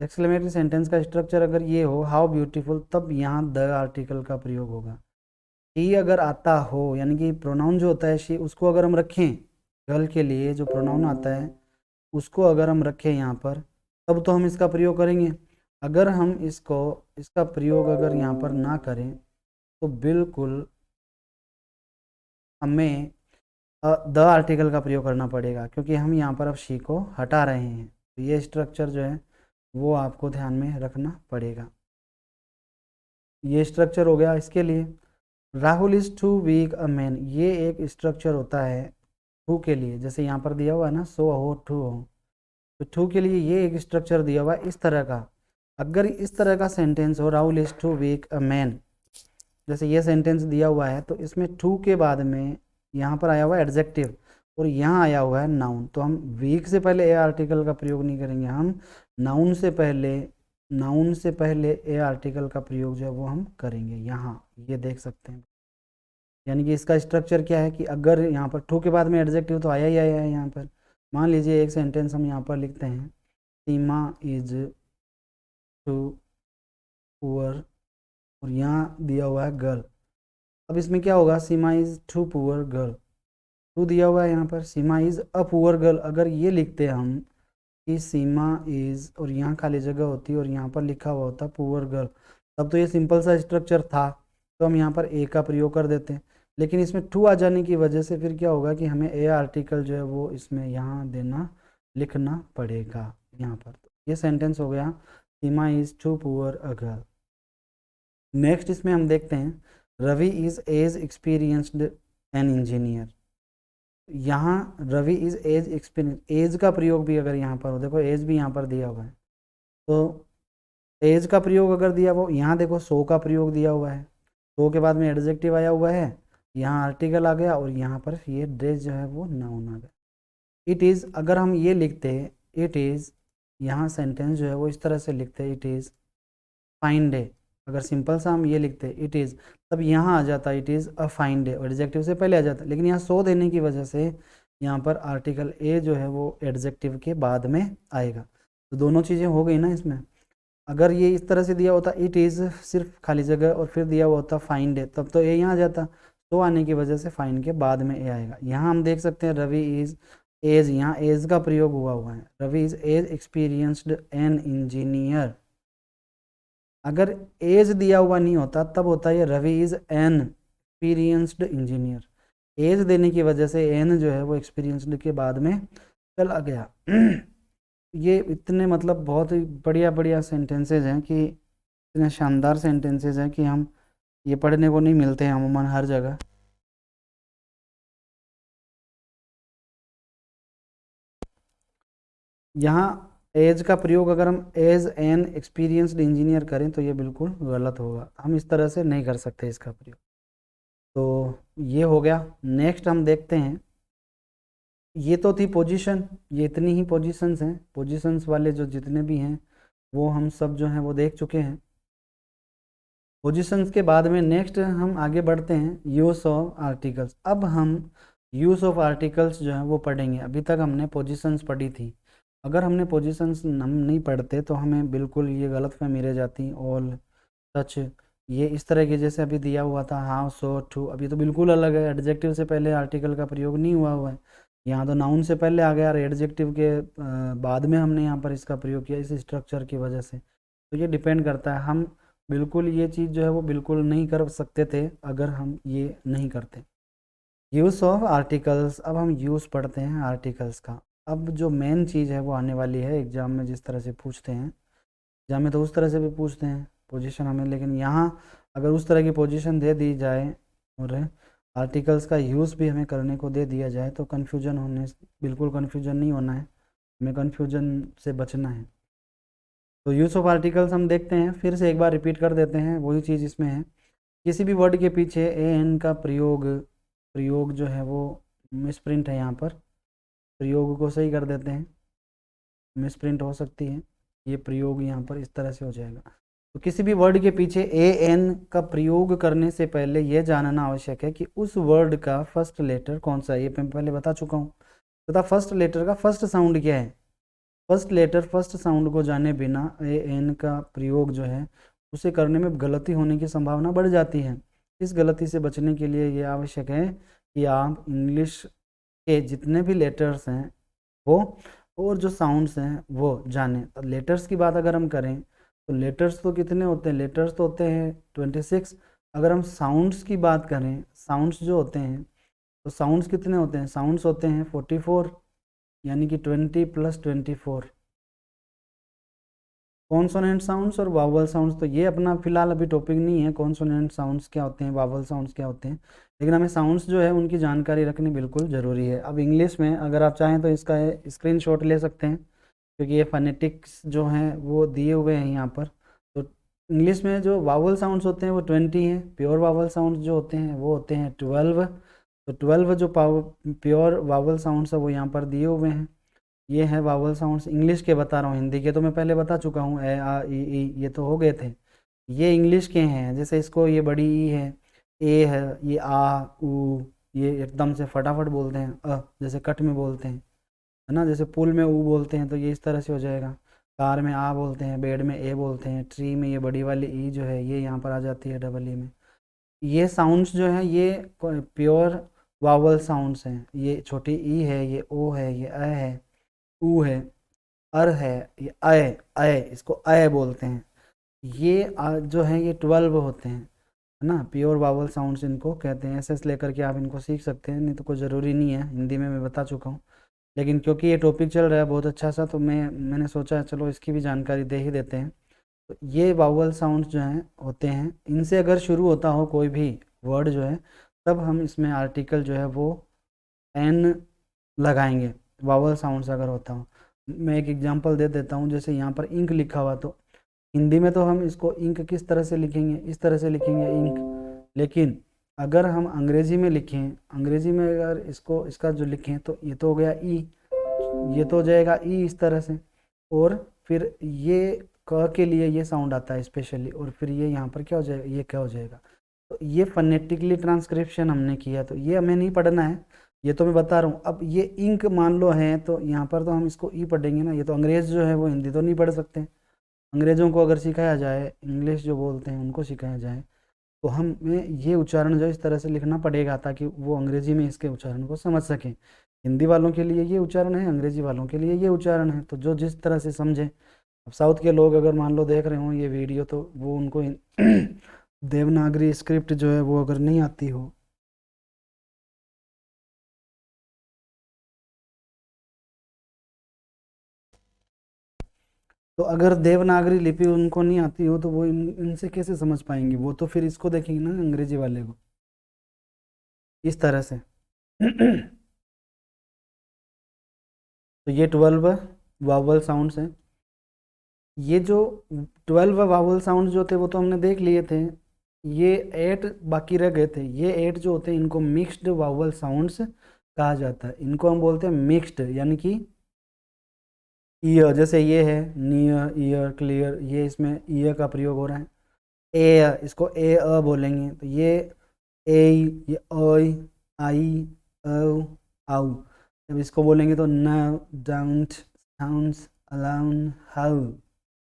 एक्सक्लेमेटरी सेंटेंस का स्ट्रक्चर अगर ये हो हाउ ब्यूटीफुल, तब यहाँ द आर्टिकल का प्रयोग होगा। शी अगर आता हो यानी कि प्रोनाउन जो होता है शी, उसको अगर हम रखें, गर्ल के लिए जो प्रोनाउन आता है उसको अगर हम रखें यहाँ पर, तब तो हम इसका प्रयोग करेंगे। अगर हम इसका प्रयोग अगर यहाँ पर ना करें तो बिल्कुल हमें द आर्टिकल का प्रयोग करना पड़ेगा, क्योंकि हम यहाँ पर अब शी को हटा रहे हैं। तो ये स्ट्रक्चर जो है वो आपको ध्यान में रखना पड़ेगा। ये स्ट्रक्चर हो गया इसके लिए। Rahul is too weak a man, ये एक स्ट्रक्चर होता है टू के लिए, जैसे यहाँ पर दिया हुआ है ना सो हो टू हो, तो टू के लिए ये एक स्ट्रक्चर दिया हुआ है इस तरह का। अगर इस तरह का सेंटेंस हो Rahul is too weak a man, जैसे ये सेंटेंस दिया हुआ है, तो इसमें टू के बाद में यहाँ पर आया हुआ है एडजेक्टिव और यहाँ आया हुआ है नाउन, तो हम वीक से पहले ए आर्टिकल का प्रयोग नहीं करेंगे, हम नाउन से पहले ए आर्टिकल का प्रयोग जो है वो हम करेंगे। यहाँ ये देख सकते हैं, यानी कि इसका स्ट्रक्चर क्या है कि अगर यहाँ पर टू के बाद में एडजेक्टिव तो आया ही आया है यहाँ पर। मान लीजिए एक सेंटेंस हम यहाँ पर लिखते हैं सीमा इज टू पुअर और यहाँ दिया हुआ है गर्ल। अब इसमें क्या होगा, Seema is too poor girl, too दिया हुआ है यहाँ पर, Seema is a poor girl. अगर ये लिखते हम कि सीमा इज़ और यहाँ खाली जगह होती और यहाँ पर लिखा हुआ होता पुअर गर्ल, तब तो ये सिंपल सा स्ट्रक्चर था, तो हम यहाँ पर ए का प्रयोग कर देते हैं। लेकिन इसमें टू आ जाने की वजह से फिर क्या होगा कि हमें ए आर्टिकल जो है वो इसमें यहाँ लिखना पड़ेगा यहाँ पर। ये सेंटेंस हो गया Seema is too poor a girl. Next इसमें हम देखते हैं Ravi is as experienced an engineer. यहाँ Ravi is as experience, as का प्रयोग भी अगर यहाँ पर हो, देखो एज भी यहाँ पर दिया हुआ है, तो एज का प्रयोग अगर दिया हुआ, यहाँ देखो सो का प्रयोग दिया हुआ है, सो के बाद में एडजेक्टिव आया हुआ है, यहाँ आर्टिकल आ गया और यहाँ पर ये ड्रेस जो है वो नाउन आ गया। इट इज़ अगर हम ये लिखते इट इज़, यहाँ सेंटेंस जो है वो इस तरह से लिखते इट इज़ फाइन डे, अगर सिंपल सा हम ये लिखते इट इज़, तब यहाँ आ जाता it is a fine day और एडजेक्टिव से पहले आ जाता, लेकिन यहाँ सो देने की वजह से यहाँ पर आर्टिकल ए जो है वो एडजेक्टिव के बाद में आएगा। तो दोनों चीज़ें हो गई ना इसमें। अगर ये इस तरह से दिया होता इट इज़ सिर्फ खाली जगह और फिर दिया हुआ होता फाइन डे, तब तो ए यहाँ आ जाता, सो आने की वजह से फाइन के बाद में ए आएगा। यहाँ हम देख सकते हैं रवि इज़ एज, यहाँ एज का प्रयोग हुआ है, Ravi is as experienced an engineer. अगर एज दिया हुआ नहीं होता तब होता है Ravi is an experienced engineer, as देने की वजह से एन जो है वो एक्सपीरियंस्ड के बाद में चला गया। ये इतने मतलब बहुत ही बढ़िया बढ़िया सेंटेंसेज हैं कि इतने शानदार सेंटेंसेज हैं कि हम ये पढ़ने को नहीं मिलते हैं अमूमन हर जगह। यहाँ एज का प्रयोग अगर हम एज एन एक्सपीरियंस्ड इंजीनियर करें तो ये बिल्कुल गलत होगा, हम इस तरह से नहीं कर सकते इसका प्रयोग। तो ये हो गया। नेक्स्ट हम देखते हैं, ये तो थी पोजीशन, ये इतनी ही पोजीशंस हैं, पोजीशंस वाले जो जितने भी हैं वो हम सब जो हैं वो देख चुके हैं। पोजीशंस के बाद में नेक्स्ट हम आगे बढ़ते हैं यूज़ ऑफ आर्टिकल्स। अब हम यूज़ ऑफ आर्टिकल्स जो हैं वो पढ़ेंगे। अभी तक हमने पोजीशंस पढ़ी थी, अगर हमने पोजीशंस हम नहीं पढ़ते तो हमें बिल्कुल ये गलतफहमी रह जाती। ऑल, सच, ये इस तरह के जैसे अभी दिया हुआ था हाउ, सो, टू, अभी तो बिल्कुल अलग है, एडजेक्टिव से पहले आर्टिकल का प्रयोग नहीं हुआ है। यहाँ तो नाउन से पहले आ गया और एडजेक्टिव के बाद में हमने यहाँ पर इसका प्रयोग किया इस स्ट्रक्चर की वजह से। तो ये डिपेंड करता है, हम बिल्कुल ये चीज़ जो है वो बिल्कुल नहीं कर सकते थे अगर हम ये नहीं करते। यूज़ ऑफ आर्टिकल्स, अब हम यूज़ पढ़ते हैं आर्टिकल्स का। अब जो मेन चीज़ है वो आने वाली है एग्ज़ाम में, जिस तरह से पूछते हैं एग्जाम में तो उस तरह से भी पूछते हैं पोजीशन हमें, लेकिन यहाँ अगर उस तरह की पोजीशन दे दी जाए और आर्टिकल्स का यूज़ भी हमें करने को दे दिया जाए तो बिल्कुल कन्फ्यूजन नहीं होना है, हमें कन्फ्यूजन से बचना है। तो यूज़ ऑफ आर्टिकल्स हम देखते हैं, फिर से एक बार रिपीट कर देते हैं, वही चीज़ इसमें है। किसी भी वर्ड के पीछे ए एन का प्रयोग जो है वो मिसप्रिंट है, यहाँ पर प्रयोग को सही कर देते हैं, मिसप्रिंट हो सकती है, ये प्रयोग यहाँ पर इस तरह से हो जाएगा। तो किसी भी वर्ड के पीछे ए एन का प्रयोग करने से पहले यह जानना आवश्यक है कि उस वर्ड का फर्स्ट लेटर कौन सा है। ये मैं पहले बता चुका हूँ, तथा फर्स्ट लेटर का फर्स्ट साउंड क्या है, फर्स्ट लेटर फर्स्ट साउंड को जाने बिना ए एन का प्रयोग जो है उसे करने में गलती होने की संभावना बढ़ जाती है। इस गलती से बचने के लिए ये आवश्यक है कि आप इंग्लिश के जितने भी लेटर्स हैं वो और जो साउंड्स हैं वो जानें। तो लेटर्स की बात अगर हम करें तो लेटर्स तो कितने होते हैं, लेटर्स तो होते हैं 26। अगर हम साउंड्स की बात करें, साउंड्स जो होते हैं तो साउंड्स कितने होते हैं, साउंड्स होते हैं 44, यानी कि 20 + 24। कॉन्सोनेंट साउंड्स और वावल साउंड्स तो ये अपना फिलहाल अभी टॉपिक नहीं है, कॉन्सोनेंट साउंड्स क्या होते हैं, वावल साउंड्स क्या होते हैं, लेकिन हमें साउंड्स जो है उनकी जानकारी रखनी बिल्कुल ज़रूरी है। अब इंग्लिश में अगर आप चाहें तो इसका स्क्रीनशॉट ले सकते हैं, क्योंकि ये फोनेटिक्स जो हैं वो दिए हुए हैं यहाँ पर। तो इंग्लिश में जो वावल साउंड्स होते हैं वो 20 हैं, प्योर वावल साउंड्स जो होते हैं वो होते हैं 12। तो 12 जो प्योर वावल साउंड्स है वो यहाँ पर दिए हुए हैं। ये है वावल साउंड्स, इंग्लिश के बता रहा हूँ, हिंदी के तो मैं पहले बता चुका हूँ, ए आ ई ये तो हो गए थे। ये इंग्लिश के हैं, जैसे इसको ये बड़ी ई है, ए है, ये आ ऊ, ये एकदम से फटाफट बोलते हैं, जैसे कट में बोलते हैं, है ना, जैसे पुल में ऊ बोलते हैं तो ये इस तरह से हो जाएगा। कार में आ बोलते हैं, बेड में ए बोलते हैं, ट्री में ये बड़ी वाली ई जो है ये यहाँ पर आ जाती है डबल ई में। ये साउंड्स जो है ये प्योर वावल साउंड्स हैं। ये छोटी ई है, ये ओ है, ये अ है, ऊ है, अर है, ये अय अय, इसको अय बोलते हैं। ये जो है ये 12 होते हैं, है ना, प्योर वावल साउंड्स इनको कहते हैं। एसएस लेकर के आप इनको सीख सकते हैं, नहीं तो कोई ज़रूरी नहीं है, हिंदी में मैं बता चुका हूँ। लेकिन क्योंकि ये टॉपिक चल रहा है बहुत अच्छा सा, तो मैंने सोचा चलो इसकी भी जानकारी दे ही देते हैं। तो ये वावल साउंड्स जो हैं होते हैं, इनसे अगर शुरू होता हो कोई भी वर्ड जो है तब हम इसमें आर्टिकल जो है वो एन लगाएंगे, वावल साउंड्स अगर होता हो। मैं एक एग्जांपल दे देता हूँ, जैसे यहाँ पर इंक लिखा हुआ, तो हिंदी में तो हम इसको इंक किस तरह से लिखेंगे, इस तरह से लिखेंगे इंक। लेकिन अगर हम अंग्रेजी में लिखें, अंग्रेजी में अगर इसको इसका जो लिखें तो ये तो हो गया ई, ये तो हो जाएगा ई इस तरह से, और फिर ये क के लिए ये साउंड आता है स्पेशली, और फिर ये यहाँ पर क्या हो जाएगा, ये क्या हो जाएगा। तो ये फनेटिकली ट्रांसक्रिप्शन हमने किया, तो ये हमें नहीं पढ़ना है, ये तो मैं बता रहा हूँ। अब ये इंक मान लो है तो यहाँ पर तो हम इसको ई पढ़ेंगे ना, ये तो अंग्रेज़ जो है वो हिंदी तो नहीं पढ़ सकते। अंग्रेज़ों को अगर सिखाया जाए, इंग्लिश जो बोलते हैं उनको सिखाया जाए, तो हमें ये उच्चारण जो इस तरह से लिखना पड़ेगा ताकि वो अंग्रेजी में इसके उच्चारण को समझ सकें। हिंदी वालों के लिए ये उच्चारण है, अंग्रेजी वालों के लिए ये उच्चारण है, तो जो जिस तरह से समझे। अब साउथ के लोग अगर मान लो देख रहे हो ये वीडियो, तो वो उनको देवनागरी स्क्रिप्ट जो है वो अगर नहीं आती हो, तो अगर देवनागरी लिपि उनको नहीं आती हो तो वो इनसे कैसे समझ पाएंगे, वो तो फिर इसको देखेंगे ना अंग्रेजी वाले को, इस तरह से। तो ये 12 वावल साउंड्स हैं। ये जो 12 वावल साउंड जो थे वो तो हमने देख लिए थे, ये 8 बाकी रह गए थे। ये 8 जो होते हैं इनको मिक्स्ड वावल साउंड्स कहा जाता है। इनको हम बोलते हैं मिक्स्ड, यानी कि ईयर, जैसे ये है नियर, ईयर, क्लियर, ये इसमें ईयर का प्रयोग हो रहा है। ए, इसको ए अ बोलेंगे, तो ये ए, ये ओई, आई, औ, आउ। जब इसको बोलेंगे तो न, डाउंट, साउंड्स, अलाउन, हाउ,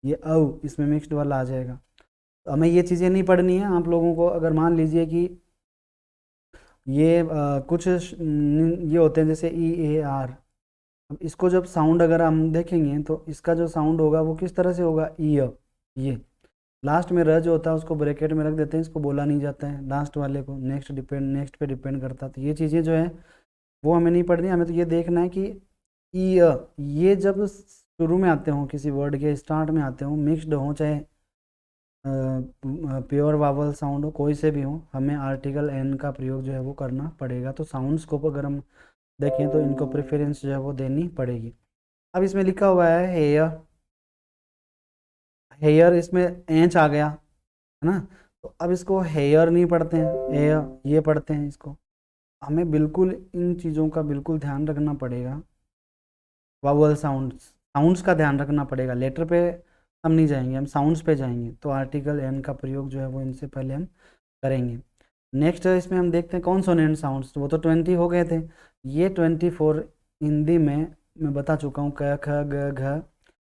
ये औ इसमें मिक्स्ड वाला आ जाएगा। तो हमें ये चीज़ें नहीं पढ़नी है आप लोगों को। अगर मान लीजिए कि ये कुछ ये होते हैं जैसे ई ए आर, अब इसको जब साउंड अगर हम देखेंगे तो इसका जो साउंड होगा वो किस तरह से होगा, ई ये लास्ट में र जो होता है उसको ब्रैकेट में रख देते हैं, इसको बोला नहीं जाता है लास्ट वाले को, नेक्स्ट पे डिपेंड करता है। तो ये चीज़ें जो है वो हमें नहीं पढ़नी, हमें तो ये देखना है कि ई ये जब शुरू में आते हों, किसी वर्ड के स्टार्ट में आते हों, मिक्सड हों, चाहे प्योर वावल साउंड हो, कोई से भी हो, हमें आर्टिकल एन का प्रयोग जो है वो करना पड़ेगा। तो साउंड्स को अगर हम देखें तो इनको प्रेफरेंस जो है वो देनी पड़ेगी। अब इसमें लिखा हुआ है हेयर, हेयर इसमें एंच आ गया, है ना, तो अब इसको हेयर नहीं पढ़ते हैं, हेयर ये पढ़ते हैं इसको। हमें बिल्कुल इन चीज़ों का बिल्कुल ध्यान रखना पड़ेगा, वावल साउंड्स, साउंड्स का ध्यान रखना पड़ेगा। लेटर पे हम नहीं जाएंगे, हम साउंड्स पे जाएंगे। तो आर्टिकल एन का प्रयोग जो है वो इनसे पहले हम करेंगे। नेक्स्ट इसमें हम देखते हैं कॉन्सोनेंट साउंड्स, वो तो 20 हो गए थे, ये 24 हिंदी में मैं बता चुका हूँ, क ख ग घ।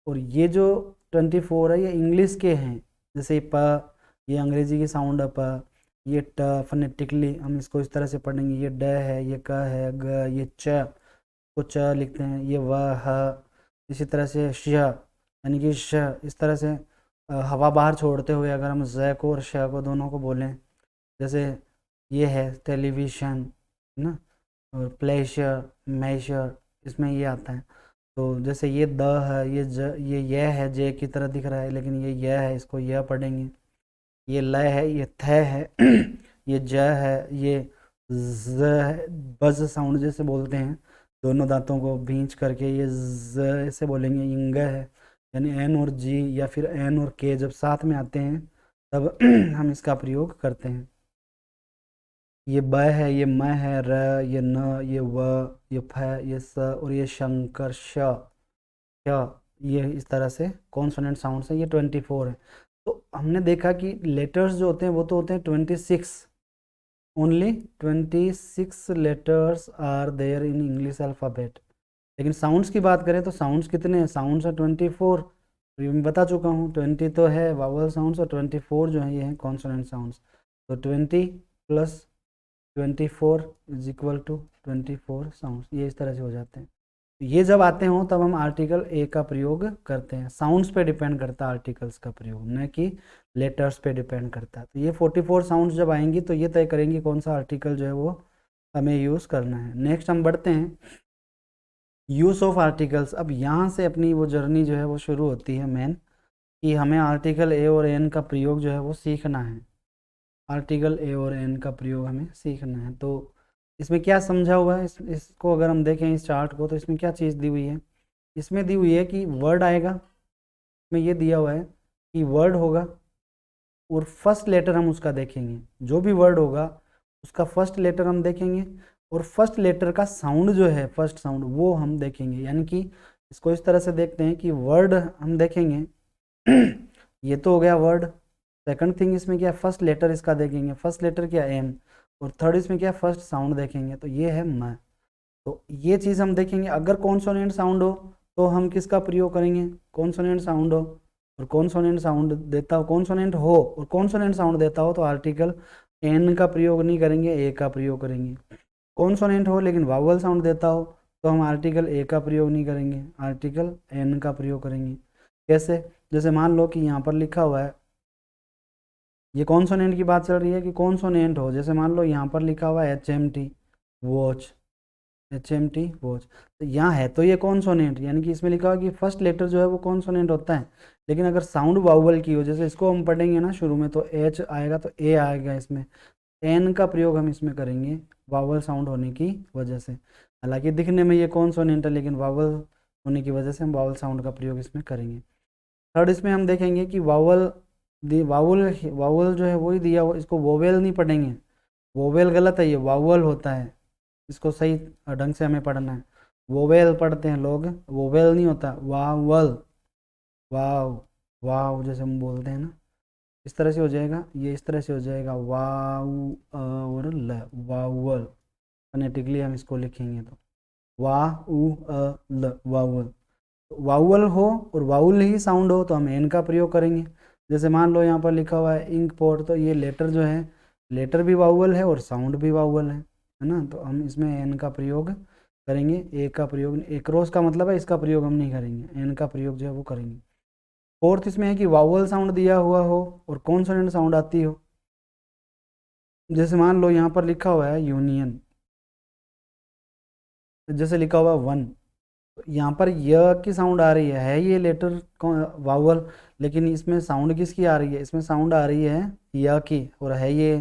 और ये जो 24 है ये इंग्लिश के हैं, जैसे प, ये अंग्रेजी की साउंड है प, ये ट फनेटिकली हम इसको इस तरह से पढ़ेंगे, ये ड है, ये क है, ग, ये च को च लिखते हैं, ये व ह, इसी तरह से श यानी कि श, इस तरह से हवा बाहर छोड़ते हुए अगर हम ज को और श को दोनों को बोलें, जैसे ये है टेलीविज़न, है ना, और प्लेशर, मेशर, इसमें ये आता है। तो जैसे ये द है, ये ज, ये है, जे की तरह दिख रहा है लेकिन ये य है, इसको य पढ़ेंगे। ये ल है, ये थ है ये ज है, ये ज है, बज साउंड जैसे बोलते हैं, दोनों दांतों को भींच करके, ये ज ऐसे बोलेंगे। इंग है, यानी एन और जी या फिर एन और के जब साथ में आते हैं तब हम इसका प्रयोग करते हैं। ये ब है, ये म है, र, ये न, ये व, ये फ, ये स और ये शंकर श, ये इस तरह से कॉन्सोनेंट साउंड्स हैं। ये 24 है। तो हमने देखा कि लेटर्स जो होते हैं वो तो होते हैं 26, only 26 letters are there in English alphabet. लेकिन साउंड्स की बात करें तो साउंड्स कितने हैं? साउंड्स है 24। ये मैं बता चुका हूँ, 20 तो है वावल साउंड्स और 24 जो है ये हैं कॉन्सोनेंट साउंड्स। तो 20 plus 24 is equal to 24 sounds, ये इस तरह से हो जाते हैं। ये जब आते हों तब हम आर्टिकल ए का प्रयोग करते हैं। साउंड्स पे डिपेंड करता है आर्टिकल्स का प्रयोग, न कि लेटर्स पे डिपेंड करता है। तो ये 44 साउंड्स जब आएंगी तो ये तय करेंगी कौन सा आर्टिकल जो है वो हमें यूज़ करना है। नेक्स्ट हम बढ़ते हैं यूज़ ऑफ आर्टिकल्स। अब यहाँ से अपनी वो जर्नी जो है वो शुरू होती है मेन, कि हमें आर्टिकल ए और एन का प्रयोग जो है वो सीखना है। आर्टिकल ए और एन का प्रयोग हमें सीखना है। तो इसमें क्या समझा हुआ है, इसको अगर हम देखें इस चार्ट को, तो इसमें क्या चीज़ दी हुई है? इसमें दी हुई है कि वर्ड आएगा, इसमें ये दिया हुआ है कि वर्ड होगा और फर्स्ट लेटर हम उसका देखेंगे। जो भी वर्ड होगा उसका फर्स्ट लेटर हम देखेंगे और फर्स्ट लेटर का साउंड जो है, फर्स्ट साउंड, वो हम देखेंगे। यानी कि इसको इस तरह से देखते हैं कि वर्ड हम देखेंगे ये तो हो गया वर्ड। सेकंड थिंग इसमें क्या, फर्स्ट लेटर इसका देखेंगे। फर्स्ट लेटर क्या, एम। और थर्ड इसमें क्या, फर्स्ट साउंड देखेंगे, तो ये है म। तो ये चीज़ हम देखेंगे। अगर कॉन्सोनेंट साउंड हो तो हम किसका प्रयोग करेंगे? कॉन्सोनेंट साउंड हो और कॉन्सोनेंट साउंड देता हो, कॉन्सोनेंट हो और कॉन्सोनेंट साउंड देता हो तो आर्टिकल एन का प्रयोग नहीं करेंगे, ए का प्रयोग करेंगे। कॉन्सोनेंट हो लेकिन वावल साउंड देता हो तो हम आर्टिकल ए का प्रयोग नहीं करेंगे, आर्टिकल एन का प्रयोग करेंगे। कैसे? जैसे मान लो कि यहाँ पर लिखा हुआ है, ये कॉन्सोनेंट की बात चल रही है कि कॉन्सोनेंट हो। जैसे मान लो यहाँ पर लिखा हुआ है HMT वॉच, HMT वॉच, तो यहाँ है तो ये कॉन्सोनेंट, यानी कि इसमें लिखा हुआ कि फर्स्ट लेटर जो है वो कॉन्सोनेंट होता है। लेकिन अगर साउंड वावल की हो, जैसे इसको हम पढ़ेंगे ना शुरू में, तो एच आएगा तो ए आएगा इसमें, एन का प्रयोग हम इसमें करेंगे वावल साउंड होने की वजह से। हालांकि दिखने में ये कॉन्सोनेंट है लेकिन वावल होने की वजह से हम वावल साउंड का प्रयोग इसमें करेंगे। थर्ड इसमें हम देखेंगे कि वावल वावल वावल जो है वही दिया हुआ, इसको वोवेल नहीं पढ़ेंगे, वोवेल गलत है, ये वावल होता है, इसको सही ढंग से हमें पढ़ना है। वोवेल पढ़ते हैं लोग, वोवेल नहीं होता, वावल, वाव, वाव जैसे हम बोलते हैं ना, इस तरह से हो जाएगा, ये इस तरह से हो जाएगा वाव और ल, वावल। फोनेटिकली हम इसको लिखेंगे तो वाह उ ल, वावल। वावल हो और वाउल ही साउंड हो तो हम एन का प्रयोग करेंगे। जैसे मान लो यहाँ पर लिखा हुआ है इंक पोर्ट, तो ये लेटर जो है, लेटर भी वाउल है और साउंड भी वाउल है ना, तो हम इसमें एन का प्रयोग करेंगे, ए का प्रयोग, एक्रोस का मतलब है इसका प्रयोग हम नहीं करेंगे, एन का प्रयोग जो है वो करेंगे। फोर्थ इसमें है कि वाउल साउंड दिया हुआ हो और कॉन्सोनेंट साउंड आती हो। जैसे मान लो यहाँ पर लिखा हुआ है यूनियन, जैसे लिखा हुआ वन, यहाँ पर य की साउंड आ रही है ये लेटर वावल, लेकिन इसमें साउंड किसकी आ रही है? इसमें साउंड आ रही है य की और है ये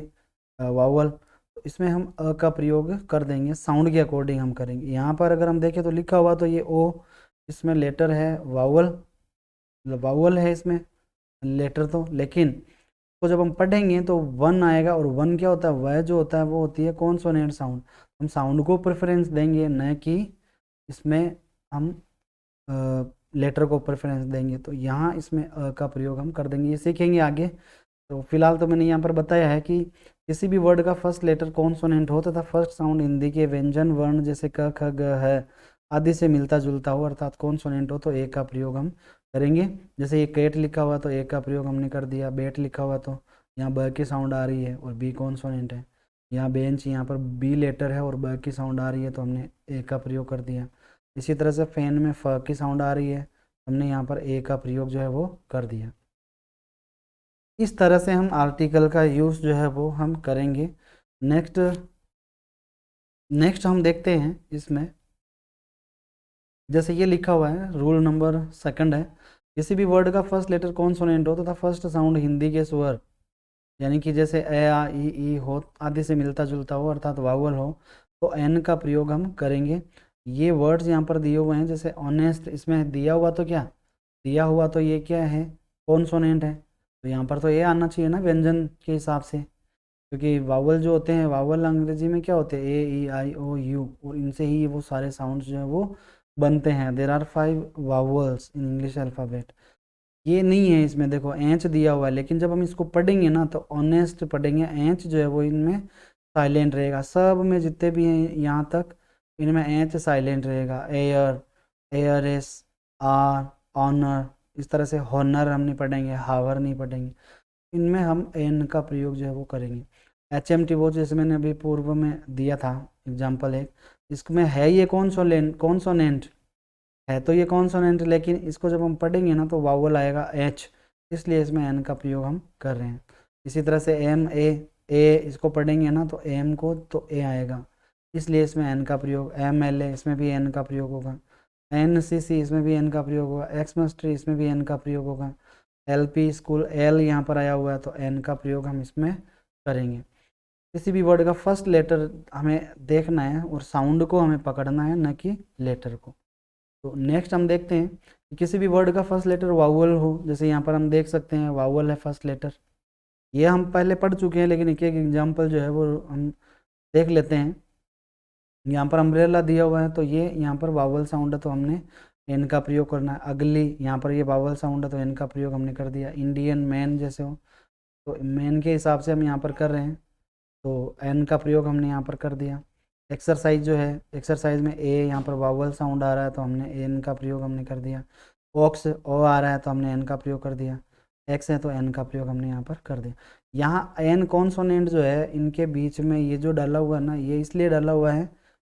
वावल, तो इसमें हम अ का प्रयोग कर देंगे, साउंड के अकॉर्डिंग हम करेंगे। यहाँ पर अगर हम देखें तो लिखा हुआ तो ये ओ, इसमें लेटर है वावल, वावल है इसमें लेटर तो, लेकिन तो जब हम पढ़ेंगे तो वन आएगा और वन क्या होता है? वह जो होता है वो होती है कॉन्सोनेंट साउंड। हम साउंड को प्रेफरेंस देंगे, न कि इसमें हम लेटर को प्रेफरेंस देंगे। तो यहाँ इसमें अ का प्रयोग हम कर देंगे, ये सीखेंगे आगे। तो फिलहाल तो मैंने यहाँ पर बताया है कि किसी भी वर्ड का फर्स्ट लेटर कॉन्सोनेंट हो तथा फर्स्ट साउंड हिंदी के व्यंजन वर्ण जैसे क ख ग है आदि से मिलता जुलता हो अर्थात कॉन्सोनेंट हो तो ए का प्रयोग हम करेंगे। जैसे ये केट लिखा हुआ तो ए का प्रयोग हमने कर दिया, बेट लिखा हुआ तो यहाँ ब की साउंड आ रही है और बी कॉन्सोनेंट है, यहाँ बेंच यहाँ पर बी लेटर है और ब की साउंड आ रही है तो हमने ए का प्रयोग कर दिया। इसी तरह से फैन में फ की साउंड आ रही है, हमने यहाँ पर ए का प्रयोग जो है वो कर दिया। इस तरह से हम आर्टिकल का यूज़ जो है वो हम करेंगे। नेक्स्ट नेक्स्ट हम देखते हैं इसमें, जैसे ये लिखा हुआ है रूल नंबर 2 है, किसी भी वर्ड का फर्स्ट लेटर कॉन्सोनेंट हो तथा फर्स्ट साउंड हिंदी के स्वर यानी कि जैसे ए आ ई हो आदि से मिलता जुलता हो अर्थात वावल हो तो एन का प्रयोग हम करेंगे। ये वर्ड्स यहाँ पर दिए हुए हैं, जैसे ऑनेस्ट इसमें दिया हुआ तो क्या दिया हुआ तो ये क्या है कॉन्सोनेंट है, तो यहाँ पर तो ये आना चाहिए ना व्यंजन के हिसाब से, क्योंकि वावल जो होते हैं वावल अंग्रेजी में क्या होते हैं ए ई आई ओ यू और इनसे ही वो सारे साउंड्स जो है वो बनते हैं। There are 5 vowels in English alphabet. ये नहीं है इसमें, देखो एंच दिया हुआ है लेकिन जब हम इसको पढ़ेंगे ना तो ऑनेस्ट पढ़ेंगे, एंच जो है वो इनमें साइलेंट रहेगा, सब में जितने भी हैं यहाँ तक इनमें एंच साइलेंट रहेगा। एयर, एयरस, आर, ऑनर, इस तरह से हॉनर हम नहीं पढ़ेंगे, हावर नहीं पढ़ेंगे, इनमें हम एन का प्रयोग जो है वो करेंगे। एच एम टी वो जैसे मैंने अभी पूर्व में दिया था एग्जाम्पल एक, इसमें है ये कॉन्सोनेंट है तो ये कॉन्सोनेंट, लेकिन इसको जब हम पढ़ेंगे ना तो वावल आएगा एच, इसलिए इसमें एन का प्रयोग हम कर रहे हैं। इसी तरह से एम ए इसको पढ़ेंगे ना तो एम को तो ए आएगा, इसलिए इसमें एन का प्रयोग। एम एल ए इसमें भी एन का प्रयोग होगा, एन सी सी इसमें भी एन का प्रयोग होगा, एक्स मस्ट्री इसमें भी एन का प्रयोग होगा, एल पी स्कूल एल यहाँ पर आया हुआ है तो एन का प्रयोग हम इसमें करेंगे। किसी भी वर्ड का फर्स्ट लेटर हमें देखना है और साउंड को हमें पकड़ना है न कि लेटर को। तो नेक्स्ट हम देखते हैं कि किसी भी वर्ड का फर्स्ट लेटर वावल हो, जैसे यहाँ पर हम देख सकते हैं वावल है फर्स्ट लेटर, ये हम पहले पढ़ चुके हैं लेकिन एक एक एग्जाम्पल जो है वो हम देख लेते हैं। यहाँ पर अम्ब्रेला दिया हुआ है तो ये यहाँ पर वावल साउंड है तो हमने एन का प्रयोग करना है। अगली यहाँ पर ये वावल साउंड है तो एन का प्रयोग हमने कर दिया। इंडियन मैन जैसे हो तो मैन के हिसाब से हम यहाँ पर कर रहे हैं तो एन का प्रयोग हमने यहाँ पर कर दिया। एक्सरसाइज जो है एक्सरसाइज में ए यहाँ पर वावल साउंड आ रहा है तो हमने एन का प्रयोग हमने कर दिया। ऑक्स ओ आ रहा है तो हमने एन का प्रयोग कर दिया। एक्स है तो एन का प्रयोग हमने यहाँ पर कर दिया। यहाँ एन कॉन्सोनेंट जो है इनके बीच में ये जो डाला हुआ है ना, ये इसलिए डाला हुआ है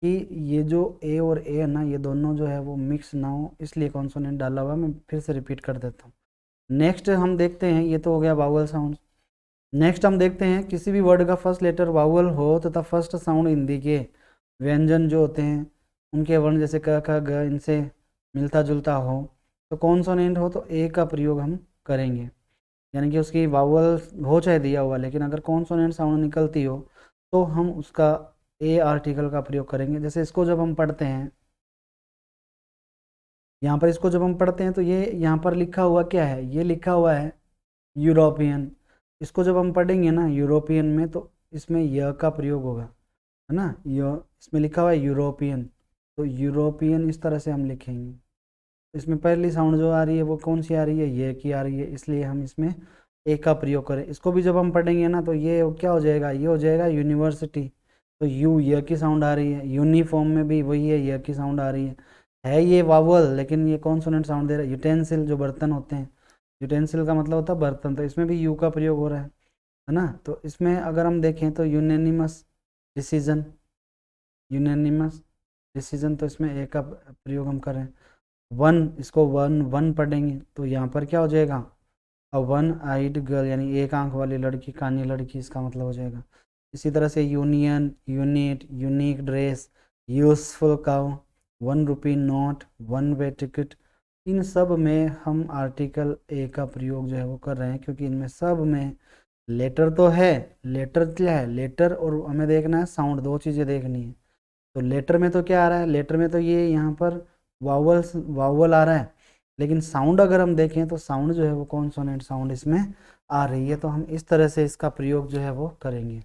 कि ये जो ए और ए है ना ये दोनों जो है वो मिक्स ना हो, इसलिए कॉन्सोनेंट डाला हुआ है। मैं फिर से रिपीट कर देता हूँ। नेक्स्ट हम देखते हैं, ये तो हो गया वावल साउंड। नेक्स्ट हम देखते हैं किसी भी वर्ड का फर्स्ट लेटर वावल हो तथा फर्स्ट साउंड हिंदी के व्यंजन जो होते हैं उनके वर्ण जैसे क ख ग इनसे मिलता जुलता हो तो कॉन्सोनेंट हो तो ए का प्रयोग हम करेंगे, यानी कि उसकी वावल हो चाहे दिया हुआ लेकिन अगर कॉन्सोनेंट साउंड निकलती हो तो हम उसका ए आर्टिकल का प्रयोग करेंगे। जैसे इसको जब हम पढ़ते हैं यहाँ पर, इसको जब हम पढ़ते हैं तो ये यहाँ पर लिखा हुआ क्या है, ये लिखा हुआ है यूरोपियन। इसको जब हम पढ़ेंगे ना यूरोपियन में तो इसमें य का प्रयोग होगा, है ना, इसमें लिखा हुआ है यूरोपियन तो यूरोपियन इस तरह से हम लिखेंगे। इसमें पहली साउंड जो आ रही है वो कौन सी आ रही है, ये की आ रही है, इसलिए हम इसमें ए का प्रयोग करें। इसको भी जब हम पढ़ेंगे ना तो ये क्या हो जाएगा, ये हो जाएगा यूनिवर्सिटी तो यू य की साउंड आ रही है। यूनिफॉर्म में भी वही है, य की साउंड आ रही है ये वावल लेकिन ये कॉन्सोनेंट साउंड दे रहा है। यूटेंसिल जो बर्तन होते हैं, यूटेंसिल का मतलब होता है बर्तन, तो इसमें भी यू का प्रयोग हो रहा है ना। तो इसमें अगर हम देखें तो यूनेनिमस डिसीजन, यूनेनिमस डिसीजन तो इसमें ए का प्रयोग हम करें। वन, इसको वन वन पढ़ेंगे तो यहाँ पर क्या हो जाएगा, अ वन आइड गर्ल यानी एक आंख वाली लड़की, कानी लड़की, इसका मतलब हो जाएगा। इसी तरह से union, unit, unique dress, useful cow, 1 rupee note, 1 वे टिकट, इन सब में हम आर्टिकल ए का प्रयोग जो है वो कर रहे हैं क्योंकि इनमें सब में लेटर तो है। लेटर क्या है, लेटर और हमें देखना है साउंड, दो चीज़ें देखनी है। तो लेटर में तो क्या आ रहा है, लेटर में तो ये यहाँ पर वावल आ रहा है लेकिन साउंड अगर हम देखें तो साउंड जो है वो कॉन्सोनेंट साउंड इसमें आ रही है, तो हम इस तरह से इसका प्रयोग जो है वो करेंगे।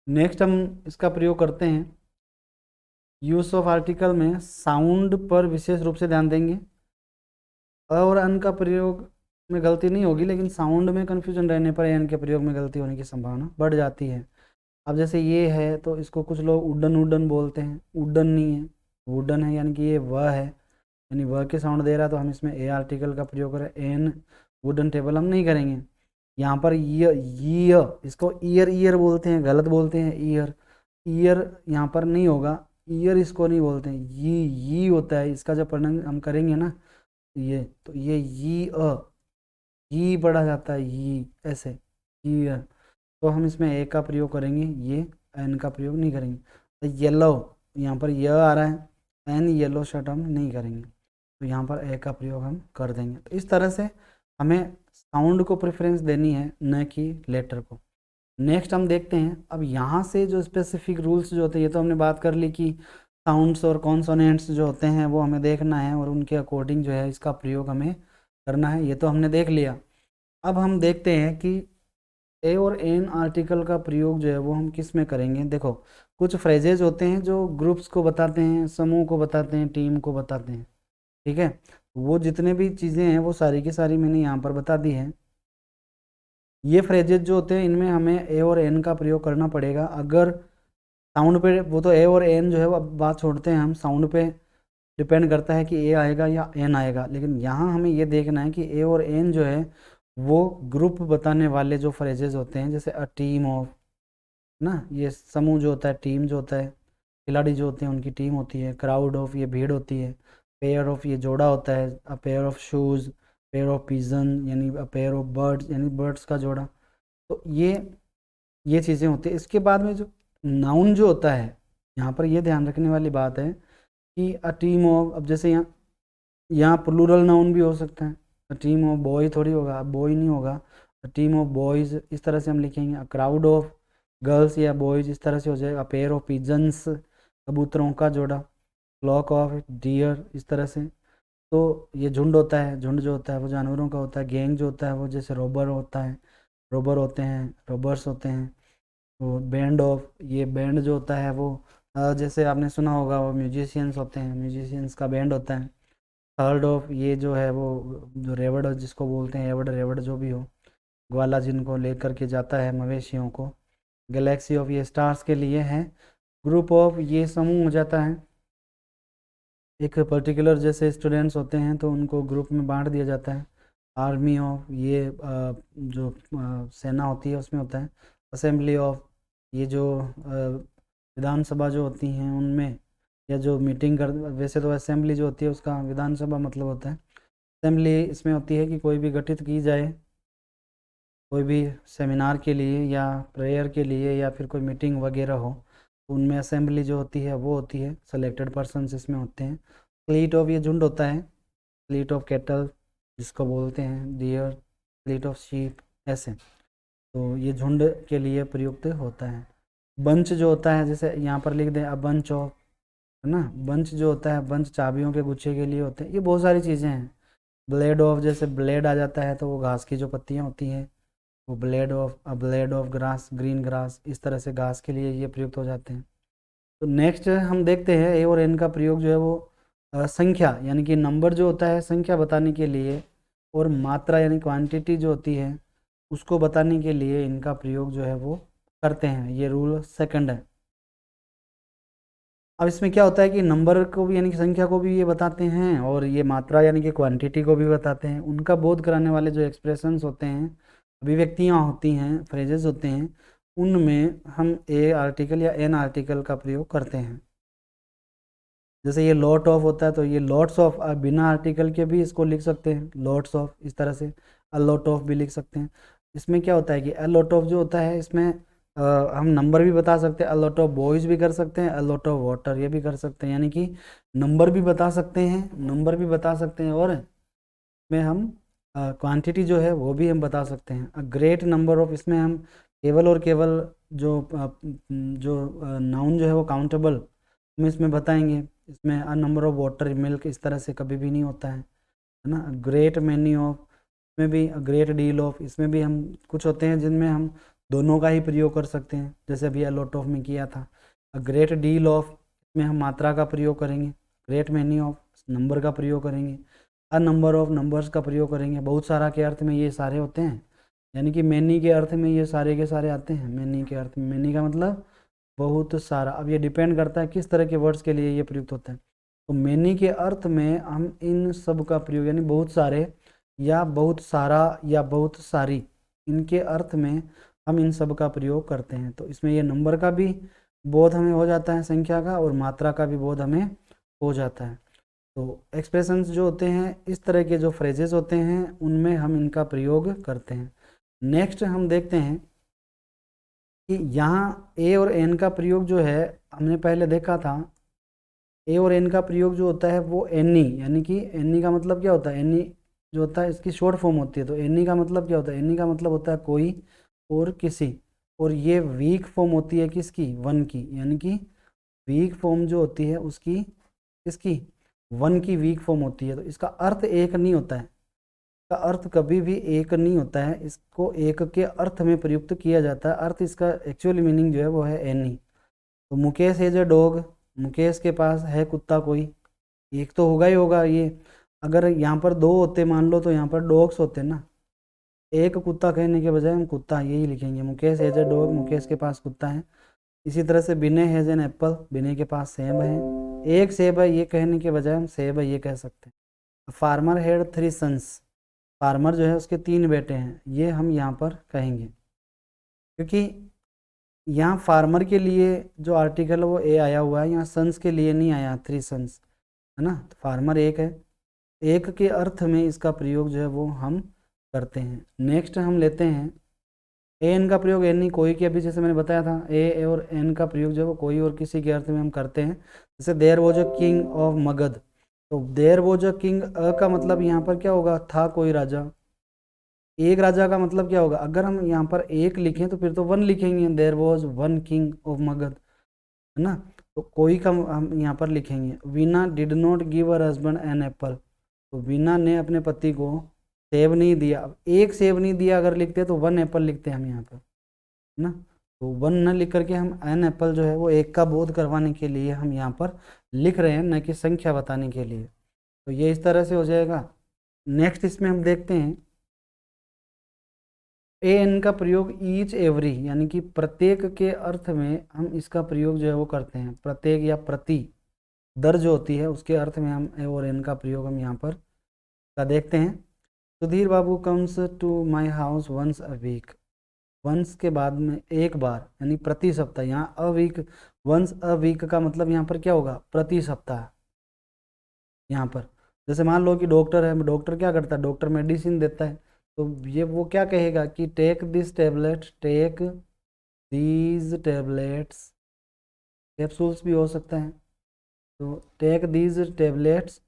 नेक्स्ट हम इसका प्रयोग करते हैं यूज ऑफ आर्टिकल में साउंड पर विशेष रूप से ध्यान देंगे। अ और अन का प्रयोग में गलती नहीं होगी लेकिन साउंड में कन्फ्यूजन रहने पर एन के प्रयोग में गलती होने की संभावना बढ़ जाती है। अब जैसे ये है तो इसको कुछ लोग उड्डन उड्डन बोलते हैं, उड्डन नहीं है, वुडन है, यानी कि ये वह है, यानी वह के साउंड दे रहा है, तो हम इसमें ए आर्टिकल का प्रयोग करें, एन वुडन टेबल हम नहीं करेंगे। यहाँ पर ये इसको ईयर ईयर बोलते हैं, गलत बोलते हैं, ईयर ईयर यहाँ पर नहीं होगा, ईयर इसको नहीं बोलते हैं, ये होता है, इसका जब प्रोनाउंस हम करेंगे ना ये, तो ये पढ़ा जाता है, ये ऐसे ईयर, तो हम इसमें ए का प्रयोग करेंगे, ये एन का प्रयोग नहीं करेंगे। तो येलो, यहाँ पर यह आ रहा है, एन येलो शर्ट हम नहीं करेंगे, तो यहाँ पर ए का प्रयोग हम कर देंगे। तो इस तरह से हमें साउंड को प्रेफरेंस देनी है, न कि लेटर को। नेक्स्ट हम देखते हैं, अब यहाँ से जो स्पेसिफिक रूल्स जो होते हैं, ये तो हमने बात कर ली कि साउंड्स और कॉन्सोनेंट्स जो होते हैं वो हमें देखना है और उनके अकॉर्डिंग जो है इसका प्रयोग हमें करना है, ये तो हमने देख लिया। अब हम देखते हैं कि ए और एन आर्टिकल का प्रयोग जो है वो हम किस में करेंगे। देखो, कुछ फ्रेजेज होते हैं जो ग्रुप्स को बताते हैं, समूह को बताते हैं, टीम को बताते हैं, ठीक है। वो जितने भी चीज़ें हैं वो सारी की सारी मैंने यहाँ पर बता दी हैं। ये फ्रेजेज जो होते हैं इनमें हमें ए और एन का प्रयोग करना पड़ेगा। अगर साउंड पे, वो तो ए और एन जो है वो अब बात छोड़ते हैं, हम साउंड पे डिपेंड करता है कि ए आएगा या एन आएगा, लेकिन यहाँ हमें ये देखना है कि ए और एन जो है वो ग्रुप बताने वाले जो फ्रेजेज होते हैं, जैसे अ टीम ऑफ ना, ये समूह जो होता है, टीम जो होता है, खिलाड़ी जो होते हैं उनकी टीम होती है, क्राउड ऑफ ये भीड़ होती है, पेयर ऑफ ये जोड़ा होता है, a pair of shoes, pair of pigeon यानी अ पेयर ऑफ बर्ड्स यानी बर्ड्स का जोड़ा। तो ये चीज़ें होती है। इसके बाद में जो नाउन जो होता है, यहाँ पर ये ध्यान रखने वाली बात है कि अ टीम ऑफ, अब जैसे यहाँ प्लूरल नाउन भी हो सकता है, अ टीम ऑफ बॉय थोड़ी होगा, बॉय नहीं होगा, अ टीम ऑफ बॉयज़ इस तरह से हम लिखेंगे, अ क्राउड ऑफ गर्ल्स या बॉयज़ इस तरह से हो जाएगा, पेयर ऑफ पिजन्स कबूतरों का जोड़ा, फ्लॉक ऑफ डियर इस तरह से। तो ये झुंड होता है, झुंड जो होता है वो जानवरों का होता है, गैंग जो होता है वो जैसे रोबर होता है, रोबर होते हैं, रोबर्स होते हैं। वो बैंड ऑफ, ये बैंड जो होता है वो जैसे आपने सुना होगा वो म्यूजिशियंस होते हैं, म्यूजिशियंस का बैंड होता है। थर्ड ऑफ, ये जो है वो जो रेवड़ जिसको बोलते हैं, एवड़ रेवड़ जो भी हो, ग्वाला जिनको लेकर के जाता है मवेशियों को। गैलेक्सी ऑफ, ये स्टार्स के लिए है। ग्रुप ऑफ, ये समूह हो जाता है, एक पर्टिकुलर जैसे स्टूडेंट्स होते हैं तो उनको ग्रुप में बांट दिया जाता है। आर्मी ऑफ, ये जो सेना होती है उसमें होता है। असेंबली ऑफ, ये जो विधानसभा जो होती हैं उनमें, या जो मीटिंग कर, वैसे तो असेंबली जो होती है उसका विधानसभा मतलब होता है। असेंबली इसमें होती है कि कोई भी गठित की जाए, कोई भी सेमिनार के लिए या प्रेयर के लिए या फिर कोई मीटिंग वगैरह हो, तो उनमें असेंबली जो होती है वो होती है, सेलेक्टेड पर्सनस इसमें होते हैं। फ्लीट ऑफ, ये झुंड होता है, फ्लीट ऑफ कैटल जिसको बोलते हैं, डियर, फ्लीट ऑफ शीप, ऐसे। तो ये झुंड के लिए प्रयुक्त होता है। बंच जो होता है, जैसे यहाँ पर लिख दें अ बंच ऑफ, है ना, बंच जो होता है, बंच चाबियों के गुच्छे के लिए होते हैं। ये बहुत सारी चीज़ें हैं। ब्लेड ऑफ, जैसे ब्लेड आ जाता है तो वो घास की जो पत्तियाँ होती हैं, वो blade of, a blade of grass, green grass, इस तरह से घास के लिए ये प्रयुक्त हो जाते हैं। तो नेक्स्ट हम देखते हैं ए और एन का प्रयोग जो है वो संख्या यानी कि नंबर जो होता है संख्या बताने के लिए, और मात्रा यानी क्वांटिटी जो होती है उसको बताने के लिए इनका प्रयोग जो है वो करते हैं। ये रूल सेकंड है। अब इसमें क्या होता है कि नंबर को भी यानी कि संख्या को भी ये बताते हैं, और ये मात्रा यानी कि क्वांटिटी को भी बताते हैं। उनका बोध कराने वाले जो एक्सप्रेशंस होते हैं, अभिव्यक्तियाँ होती हैं, फ्रेजेस होते हैं, उनमें हम ए आर्टिकल या एन आर्टिकल का प्रयोग करते हैं। जैसे ये लॉट ऑफ होता है तो ये लॉट्स ऑफ, बिना आर्टिकल के भी इसको लिख सकते हैं, लॉट्स ऑफ इस तरह से, अ लॉट ऑफ भी लिख सकते हैं। इसमें क्या होता है कि अ लॉट ऑफ जो होता है इसमें हम नंबर भी बता सकते हैं, अ लॉट ऑफ बॉयज़ भी कर सकते हैं, अ लॉट ऑफ वाटर ये भी कर सकते हैं, यानी कि नंबर भी बता सकते हैं, नंबर भी बता सकते हैं, और में हम क्वांटिटी जो है वो भी हम बता सकते हैं। अ ग्रेट नंबर ऑफ, इसमें हम केवल और केवल जो नाउन जो है वो काउंटेबल हम इसमें बताएंगे। इसमें a number of water milk इस तरह से कभी भी नहीं होता है ना। ग्रेट मैनी ऑफ में भी, अ ग्रेट डील ऑफ, इसमें भी हम कुछ होते हैं जिनमें हम दोनों का ही प्रयोग कर सकते हैं, जैसे अभी अ लॉट ऑफ में किया था। अ ग्रेट डील ऑफ में हम मात्रा का प्रयोग करेंगे, ग्रेट मैनी ऑफ नंबर का प्रयोग करेंगे, अ नंबर ऑफ नंबर्स का प्रयोग करेंगे। बहुत सारा के अर्थ में ये सारे होते हैं, यानी कि मैनी के अर्थ में ये सारे के सारे आते हैं। मैनी के अर्थ में, मैनी का मतलब बहुत सारा। अब ये डिपेंड करता है किस तरह के वर्ड्स के लिए ये प्रयुक्त होता है। तो मैनी के अर्थ में हम इन सब का प्रयोग, यानी बहुत सारे या बहुत सारा या बहुत सारी, इनके अर्थ में हम इन सब का प्रयोग करते हैं। तो इसमें ये नंबर का भी बोध हमें हो जाता है, संख्या का, और मात्रा का भी बोध हमें हो जाता है। तो एक्सप्रेशंस जो होते हैं, इस तरह के जो फ्रेजेस होते हैं, उनमें हम इनका प्रयोग करते हैं। नेक्स्ट हम देखते हैं कि यहाँ ए और एन का प्रयोग जो है, हमने पहले देखा था, ए और एन का प्रयोग जो होता है वो एनी, यानी कि एनी का मतलब क्या होता है, एनी जो होता है इसकी शॉर्ट फॉर्म होती है। तो एनी का मतलब क्या होता है, एनी का मतलब होता है कोई और किसी, और ये वीक फॉर्म होती है किसकी, वन की, यानी कि वीक फॉर्म जो होती है उसकी किसकी, वन की वीक फॉर्म होती है। तो इसका अर्थ एक नहीं होता है, का अर्थ कभी भी एक नहीं होता है, इसको एक के अर्थ में प्रयुक्त किया जाता है। अर्थ इसका एक्चुअल मीनिंग जो है वो है एनी। तो मुकेश है जो डॉग, मुकेश के पास है कुत्ता कोई, एक तो होगा ही होगा ये। अगर यहाँ पर दो होते मान लो, तो यहाँ पर डॉग्स होते ना, एक कुत्ता कहने के बजाय हम कुत्ता यही लिखेंगे, Mukesh has a dog, Mukesh के पास कुत्ता है। इसी तरह से विनय हैज एन एप्पल, विनय के पास सेब है। एक सेब है ये कहने के बजाय हम सेब है ये कह सकते हैं। फार्मर हैड 3 सन्स, फार्मर जो है उसके 3 बेटे हैं, ये हम यहाँ पर कहेंगे, क्योंकि यहाँ फार्मर के लिए जो आर्टिकल है वो ए आया हुआ है, यहाँ सन्स के लिए नहीं आया 3 सन्स, है ना। तो फार्मर एक है, एक के अर्थ में इसका प्रयोग जो है वो हम करते हैं। नेक्स्ट हम लेते हैं ए एन का प्रयोग एनी कोई के, अभी जैसे मैंने बताया था, ए और एन का प्रयोग जो है वो कोई और किसी के अर्थ में हम करते हैं। जैसे there was a king of Magadh, तो there was a king, a का मतलब यहाँ पर क्या होगा, था कोई राजा। एक राजा का मतलब क्या होगा, अगर हम यहाँ पर एक लिखें तो फिर तो वन लिखेंगे, there was one king of Magadh, है ना। तो कोई का हम यहाँ पर लिखेंगे। Veena did not give her husband an apple, तो वीना ने अपने पति को सेब नहीं दिया। अब एक सेब नहीं दिया अगर लिखते तो वन एप्पल लिखते हैं हम यहाँ पर, है ना। तो वन न लिख करके हम एन एप्पल जो है वो एक का बोध करवाने के लिए हम यहाँ पर लिख रहे हैं, न कि संख्या बताने के लिए। तो ये इस तरह से हो जाएगा। नेक्स्ट इसमें हम देखते हैं ए एन का प्रयोग ईच एवरी, यानी कि प्रत्येक के अर्थ में हम इसका प्रयोग जो है वो करते हैं। प्रत्येक या प्रति, दर जो होती है उसके अर्थ में हम ए और एन का प्रयोग हम यहाँ पर का देखते हैं। Sudhir Babu comes to my house once a week, once के बाद में एक बार, यानी प्रति सप्ताह। यहाँ a week, once a week का मतलब यहाँ पर क्या होगा, प्रति सप्ताह। यहाँ पर जैसे मान लो कि डॉक्टर है, डॉक्टर क्या करता है, डॉक्टर मेडिसिन देता है, तो ये वो क्या कहेगा कि take this tablet, take these tablets, capsules भी हो सकता है। तो टेक दीज टेबलेट्स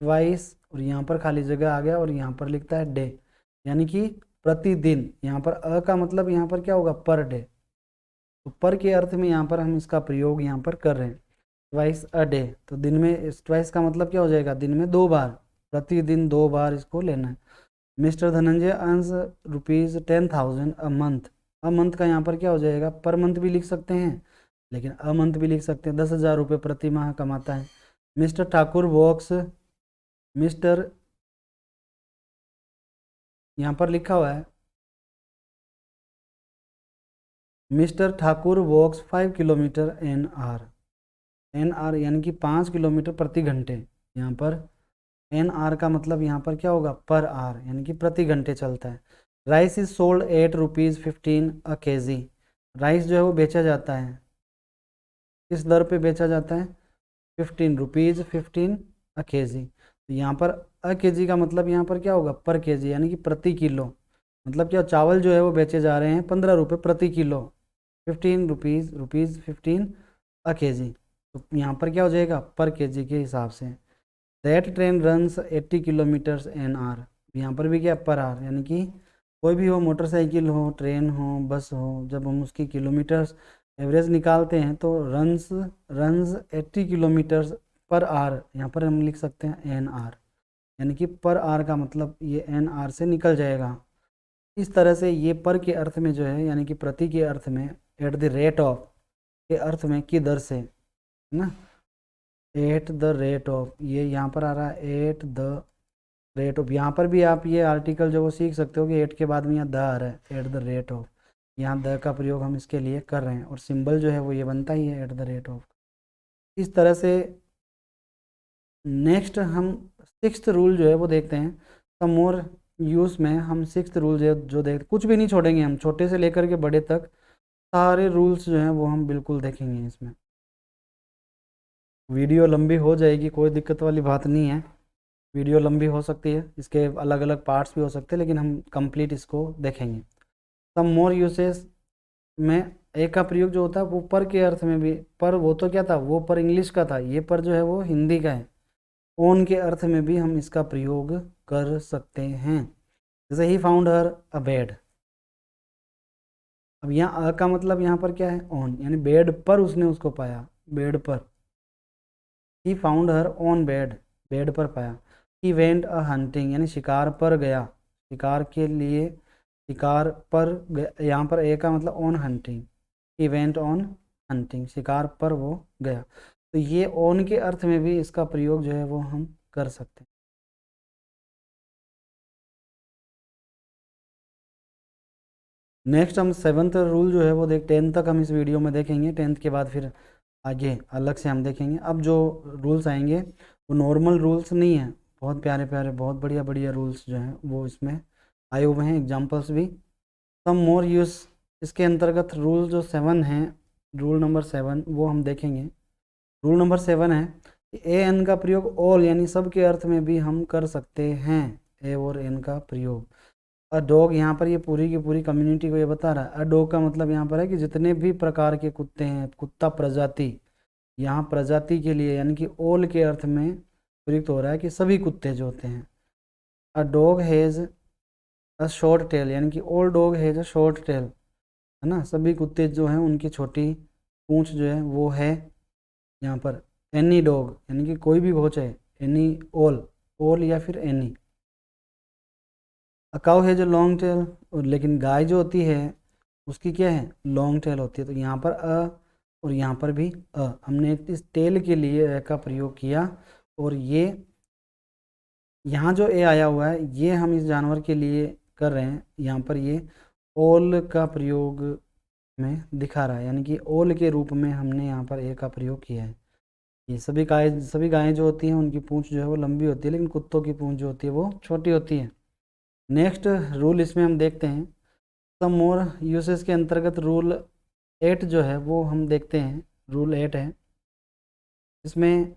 ट्वाइस, और यहाँ पर खाली जगह आ गया और यहाँ पर लिखता है डे, यानी कि प्रतिदिन। यहाँ पर अ का मतलब यहाँ पर क्या होगा, पर डे। तो पर के अर्थ में यहाँ पर हम इसका प्रयोग यहाँ पर कर रहे हैं। ट्वाइस अ डे, तो दिन में, ट्वाइस का मतलब क्या हो जाएगा, दिन में 2 बार, प्रतिदिन 2 बार इसको लेना है। Mister Dhananjay earns ₹10,000 a month, a month का यहाँ पर क्या हो जाएगा, पर मंथ भी लिख सकते हैं, लेकिन अ मंथ भी लिख सकते हैं। 10,000 रुपये प्रति माह कमाता है। मिस्टर ठाकुर वॉक्स, मिस्टर यहाँ पर लिखा हुआ है, mister Thakur walks 5 kilometre an hour, an hour यानी कि 5 किलोमीटर प्रति घंटे। यहाँ पर एन आर का मतलब यहाँ पर क्या होगा, पर आर, यानी कि प्रति घंटे चलता है। Rice is sold ₹8.15 a KG, rice जो है वो बेचा जाता है, किस दर पे बेचा जाता है, ₹15 अ केजी। तो यहाँ पर अ केजी का मतलब यहाँ पर क्या होगा, पर केजी, यानी कि प्रति किलो। मतलब क्या, चावल जो है वो बेचे जा रहे हैं 15 रुपये प्रति किलो, 15 रुपीज़ 15 अ केजी। तो यहाँ पर क्या हो जाएगा, पर केजी के हिसाब से। That train runs 80 kilometres an hour, यहाँ पर भी क्या, पर आर, यानी कि कोई भी हो, मोटरसाइकिल हो, ट्रेन हो, बस हो, जब हम उसकी किलोमीटर्स एवरेज निकालते हैं तो रन्स रन्स 80 किलोमीटर्स पर आर, यहाँ पर हम लिख सकते हैं एन आर, यानी कि पर आर का मतलब ये एन आर से निकल जाएगा। इस तरह से ये पर के अर्थ में जो है, यानी कि प्रति के अर्थ में, एट द रेट ऑफ के अर्थ में, की दर से, है ना, एट द रेट ऑफ, ये यहाँ पर आ रहा है एट द रेट ऑफ, यहाँ पर भी आप ये आर्टिकल जो वो सीख सकते हो कि एट के बाद में यहाँ द आ रहा है, एट द रेट ऑफ, यहाँ द का प्रयोग हम इसके लिए कर रहे हैं और सिंबल जो है वो ये बनता ही है एट द रेट ऑफ। इस तरह से नेक्स्ट हम सिक्स्थ रूल जो है वो देखते हैं। सम मोर यूज़ में हम सिक्स्थ रूल जो देखते, कुछ भी नहीं छोड़ेंगे हम, छोटे से लेकर के बड़े तक सारे रूल्स जो हैं वो हम बिल्कुल देखेंगे। इसमें वीडियो लंबी हो जाएगी, कोई दिक्कत वाली बात नहीं है, वीडियो लंबी हो सकती है, इसके अलग अलग पार्ट्स भी हो सकते हैं, लेकिन हम कंप्लीट इसको देखेंगे। सम मोर यूसेस में ए का प्रयोग जो होता है वो पर के अर्थ में भी, पर वो तो क्या था, वो पर इंग्लिश का था, ये पर जो है वो हिंदी का है। ओन के अर्थ में भी हम इसका प्रयोग कर सकते हैं, जैसे he found her a bed. अब यहाँ अ का मतलब यहाँ पर क्या है, ऑन, यानी बेड पर उसने उसको पाया, बेड पर। He found her on bed, bed पर पाया। ही वेंट अ हंटिंग, यानी शिकार पर गया, शिकार के लिए, शिकार पर यहाँ पर ए का मतलब on hunting, he went on hunting, शिकार पर वो गया। तो ये ऑन के अर्थ में भी इसका प्रयोग जो है वो हम कर सकते हैं। नेक्स्ट हम सेवन्थ रूल जो है वो देख, टेंथ तक हम इस वीडियो में देखेंगे, टेंथ के बाद फिर आगे अलग से हम देखेंगे। अब जो रूल्स आएंगे वो नॉर्मल रूल्स नहीं है, बहुत प्यारे प्यारे बहुत बढ़िया बढ़िया रूल्स जो हैं वो इसमें आए हुए हैं, एग्जाम्पल्स भी। सम मोर यूज, इसके अंतर्गत रूल जो 7 हैं, रूल नंबर 7 वो हम देखेंगे। रूल नंबर 7 है कि ए एन का प्रयोग ऑल यानी सब के अर्थ में भी हम कर सकते हैं, ए और एन का प्रयोग। अ डॉग, यहाँ पर ये पूरी की पूरी कम्युनिटी को ये बता रहा है। अ डॉग का मतलब यहाँ पर है कि जितने भी प्रकार के कुत्ते हैं, कुत्ता प्रजाति, यहाँ प्रजाति के लिए यानी कि ऑल के अर्थ में प्रयुक्त हो रहा है कि सभी कुत्ते जो होते हैं। A dog has a short tail, यानी कि all dog has a short tail, है ना, सभी कुत्ते जो हैं उनकी छोटी पूंछ जो है वो है। यहाँ पर एनी डॉग यानी कि कोई भी हो, चाहे एनी, ऑल, ऑल या फिर एनी। काउ है जो लॉन्ग टेल, और लेकिन गाय जो होती है उसकी क्या है, लॉन्ग टेल होती है। तो यहाँ पर अ और यहाँ पर भी अ, हमने इस टेल के लिए अ का प्रयोग किया, और ये यहाँ जो ए आया हुआ है ये हम इस जानवर के लिए कर रहे हैं, यहाँ पर ये ओल का प्रयोग में दिखा रहा है, यानी कि ओल के रूप में हमने यहाँ पर ए का प्रयोग किया है। ये सभी गायें जो होती हैं उनकी पूंछ जो है वो लंबी होती है, लेकिन कुत्तों की पूंछ जो होती है वो छोटी होती है। नेक्स्ट रूल इसमें हम देखते हैं, सम मोर यूसेस के अंतर्गत रूल 8 जो है वो हम देखते हैं। रूल 8 है, इसमें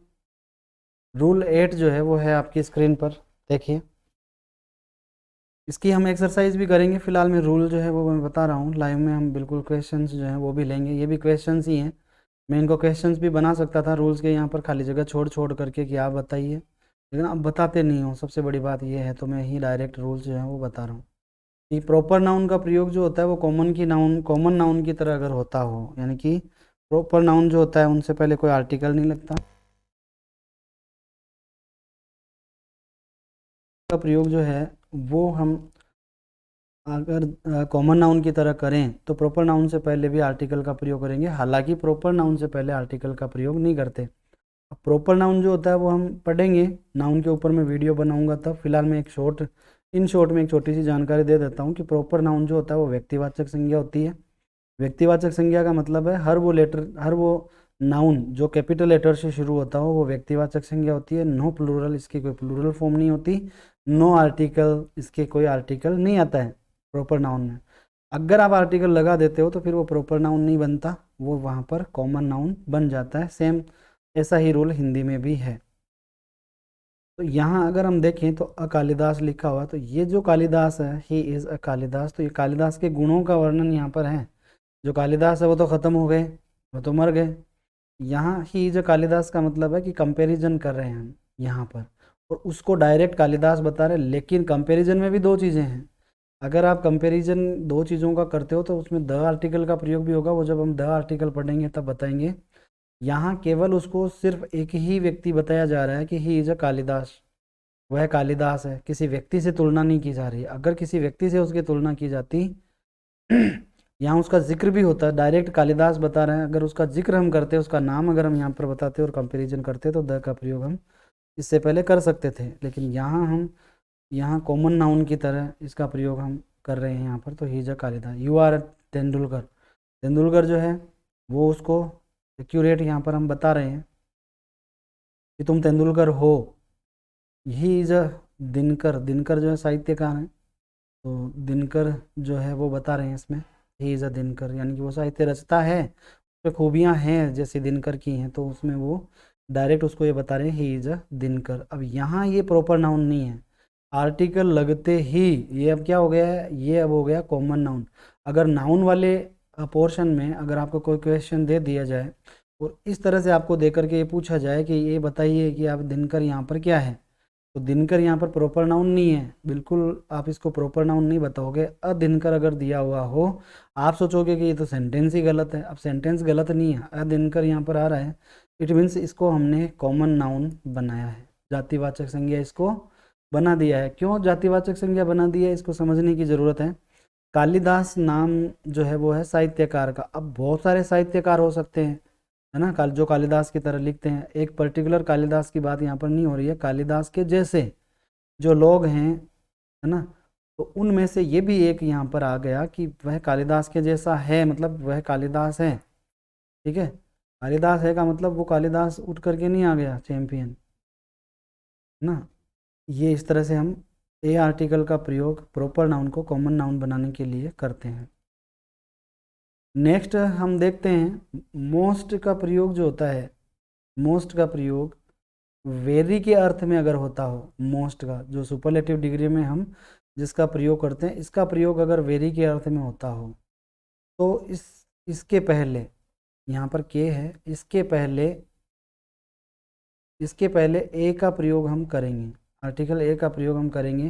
रूल 8 जो है वो है आपकी स्क्रीन पर, देखिए। इसकी हम एक्सरसाइज भी करेंगे, फिलहाल में रूल जो है वो मैं बता रहा हूँ, लाइव में हम बिल्कुल क्वेश्चंस जो हैं वो भी लेंगे, ये भी क्वेश्चंस ही हैं। मैं इनको क्वेश्चंस भी बना सकता था रूल्स के, यहाँ पर खाली जगह छोड़ छोड़ करके कि आप बताइए, लेकिन आप बताते नहीं हो, सबसे बड़ी बात ये है, तो मैं ही डायरेक्ट रूल्स जो हैं वो बता रहा हूँ। कि प्रॉपर नाउन का प्रयोग जो होता है वो कॉमन नाउन की तरह अगर होता हो, यानी कि प्रॉपर नाउन जो होता है उनसे पहले कोई आर्टिकल नहीं लगता, का प्रयोग जो है वो हम अगर कॉमन नाउन की तरह करें तो प्रॉपर नाउन से पहले भी आर्टिकल का प्रयोग करेंगे, हालांकि प्रॉपर नाउन से पहले आर्टिकल का प्रयोग नहीं करते। अब प्रॉपर नाउन जो होता है वो हम पढ़ेंगे, नाउन के ऊपर मैं वीडियो बनाऊंगा तब। फिलहाल मैं इन शॉर्ट में एक छोटी सी जानकारी दे देता हूँ कि प्रॉपर नाउन जो होता है वो व्यक्तिवाचक संज्ञा होती है। व्यक्तिवाचक संज्ञा का मतलब है हर वो नाउन जो कैपिटल लेटर से शुरू होता हो वो व्यक्तिवाचक संज्ञा होती है। नो प्लूरल, इसकी कोई प्लूरल फॉर्म नहीं होती। नो आर्टिकल, इसके कोई आर्टिकल नहीं आता है प्रॉपर नाउन में। अगर आप आर्टिकल लगा देते हो तो फिर वो प्रॉपर नाउन नहीं बनता, वो वहाँ पर कॉमन नाउन बन जाता है। सेम ऐसा ही रूल हिंदी में भी है। तो यहाँ अगर हम देखें तो कालिदास लिखा हुआ, तो ये जो कालिदास है, ही इज़ अ कालिदास, तो ये कालिदास के गुणों का वर्णन यहाँ पर है। जो कालिदास है वो तो ख़त्म हो गए, वो तो मर गए। यहाँ ही जो कालिदास का मतलब है कि कंपैरिजन कर रहे हैं हम यहाँ पर, और उसको डायरेक्ट कालिदास बता रहे हैं। लेकिन कंपैरिजन में भी दो चीज़ें हैं, अगर आप कंपैरिजन दो चीज़ों का करते हो तो उसमें द आर्टिकल का प्रयोग भी होगा, वो जब हम द आर्टिकल पढ़ेंगे तब बताएंगे। यहाँ केवल उसको सिर्फ एक ही व्यक्ति बताया जा रहा है कि ही इज़ अ कालिदास, वह कालिदास है, किसी व्यक्ति से तुलना नहीं की जा रही। अगर किसी व्यक्ति से उसकी तुलना की जाती यहाँ उसका जिक्र भी होता है, डायरेक्ट कालिदास बता रहे हैं, अगर उसका जिक्र हम करते, उसका नाम अगर हम यहाँ पर बताते और कंपैरिजन करते तो द का प्रयोग हम इससे पहले कर सकते थे। लेकिन यहाँ हम यहाँ कॉमन नाउन की तरह इसका प्रयोग हम कर रहे हैं यहाँ पर। तो he is a Kalidas. You are Tendulkar, Tendulkar जो है वो उसको एक्यूरेट यहाँ पर हम बता रहे हैं कि तुम तेंदुलकर हो। ही इज अ दिनकर, दिनकर जो है साहित्यकार हैं, तो दिनकर जो है वो बता रहे हैं इसमें ही इज अ दिनकर, यानी कि वो साहित्य रचता है, उसमें खूबियाँ हैं जैसे दिनकर की हैं, तो उसमें वो डायरेक्ट उसको ये बता रहे हैं ही इज अ दिनकर। अब यहाँ ये प्रॉपर नाउन नहीं है, आर्टिकल लगते ही ये अब क्या हो गया है, ये अब हो गया कॉमन नाउन। अगर नाउन वाले पोर्शन में अगर आपको कोई क्वेश्चन दे दिया जाए और इस तरह से आपको दे करके ये पूछा जाए कि ये बताइए कि आप दिनकर यहाँ पर क्या है, तो दिनकर यहाँ पर प्रॉपर नाउन नहीं है, बिल्कुल आप इसको प्रॉपर नाउन नहीं बताओगे। अदिनकर अगर दिया हुआ हो आप सोचोगे कि ये तो सेंटेंस ही गलत है। अब सेंटेंस गलत नहीं है, अदिनकर यहाँ पर आ रहा है, इट मीन्स इसको हमने कॉमन नाउन बनाया है, जातिवाचक संज्ञा इसको बना दिया है। क्यों जातिवाचक संज्ञा बना दिया है, इसको समझने की ज़रूरत है। कालिदास नाम जो है वो है साहित्यकार का। अब बहुत सारे साहित्यकार हो सकते हैं, है ना, जो कालिदास की तरह लिखते हैं। एक पर्टिकुलर कालिदास की बात यहाँ पर नहीं हो रही है, कालिदास के जैसे जो लोग हैं, है ना, तो उनमें से ये भी एक यहाँ पर आ गया कि वह कालिदास के जैसा है, मतलब वह कालिदास है। ठीक है, कालिदास है का मतलब वो कालिदास उठ करके नहीं आ गया चैंपियन, है ना। ये इस तरह से हम ए आर्टिकल का प्रयोग प्रॉपर नाउन को कॉमन नाउन बनाने के लिए करते हैं। नेक्स्ट हम देखते हैं मोस्ट का प्रयोग जो होता है, मोस्ट का प्रयोग वेरी के अर्थ में अगर होता हो, मोस्ट का जो सुपरलेटिव डिग्री में हम जिसका प्रयोग करते हैं, इसका प्रयोग अगर वेरी के अर्थ में होता हो तो इसके पहले यहाँ पर के है, इसके पहले ए का प्रयोग हम करेंगे, आर्टिकल ए का प्रयोग हम करेंगे।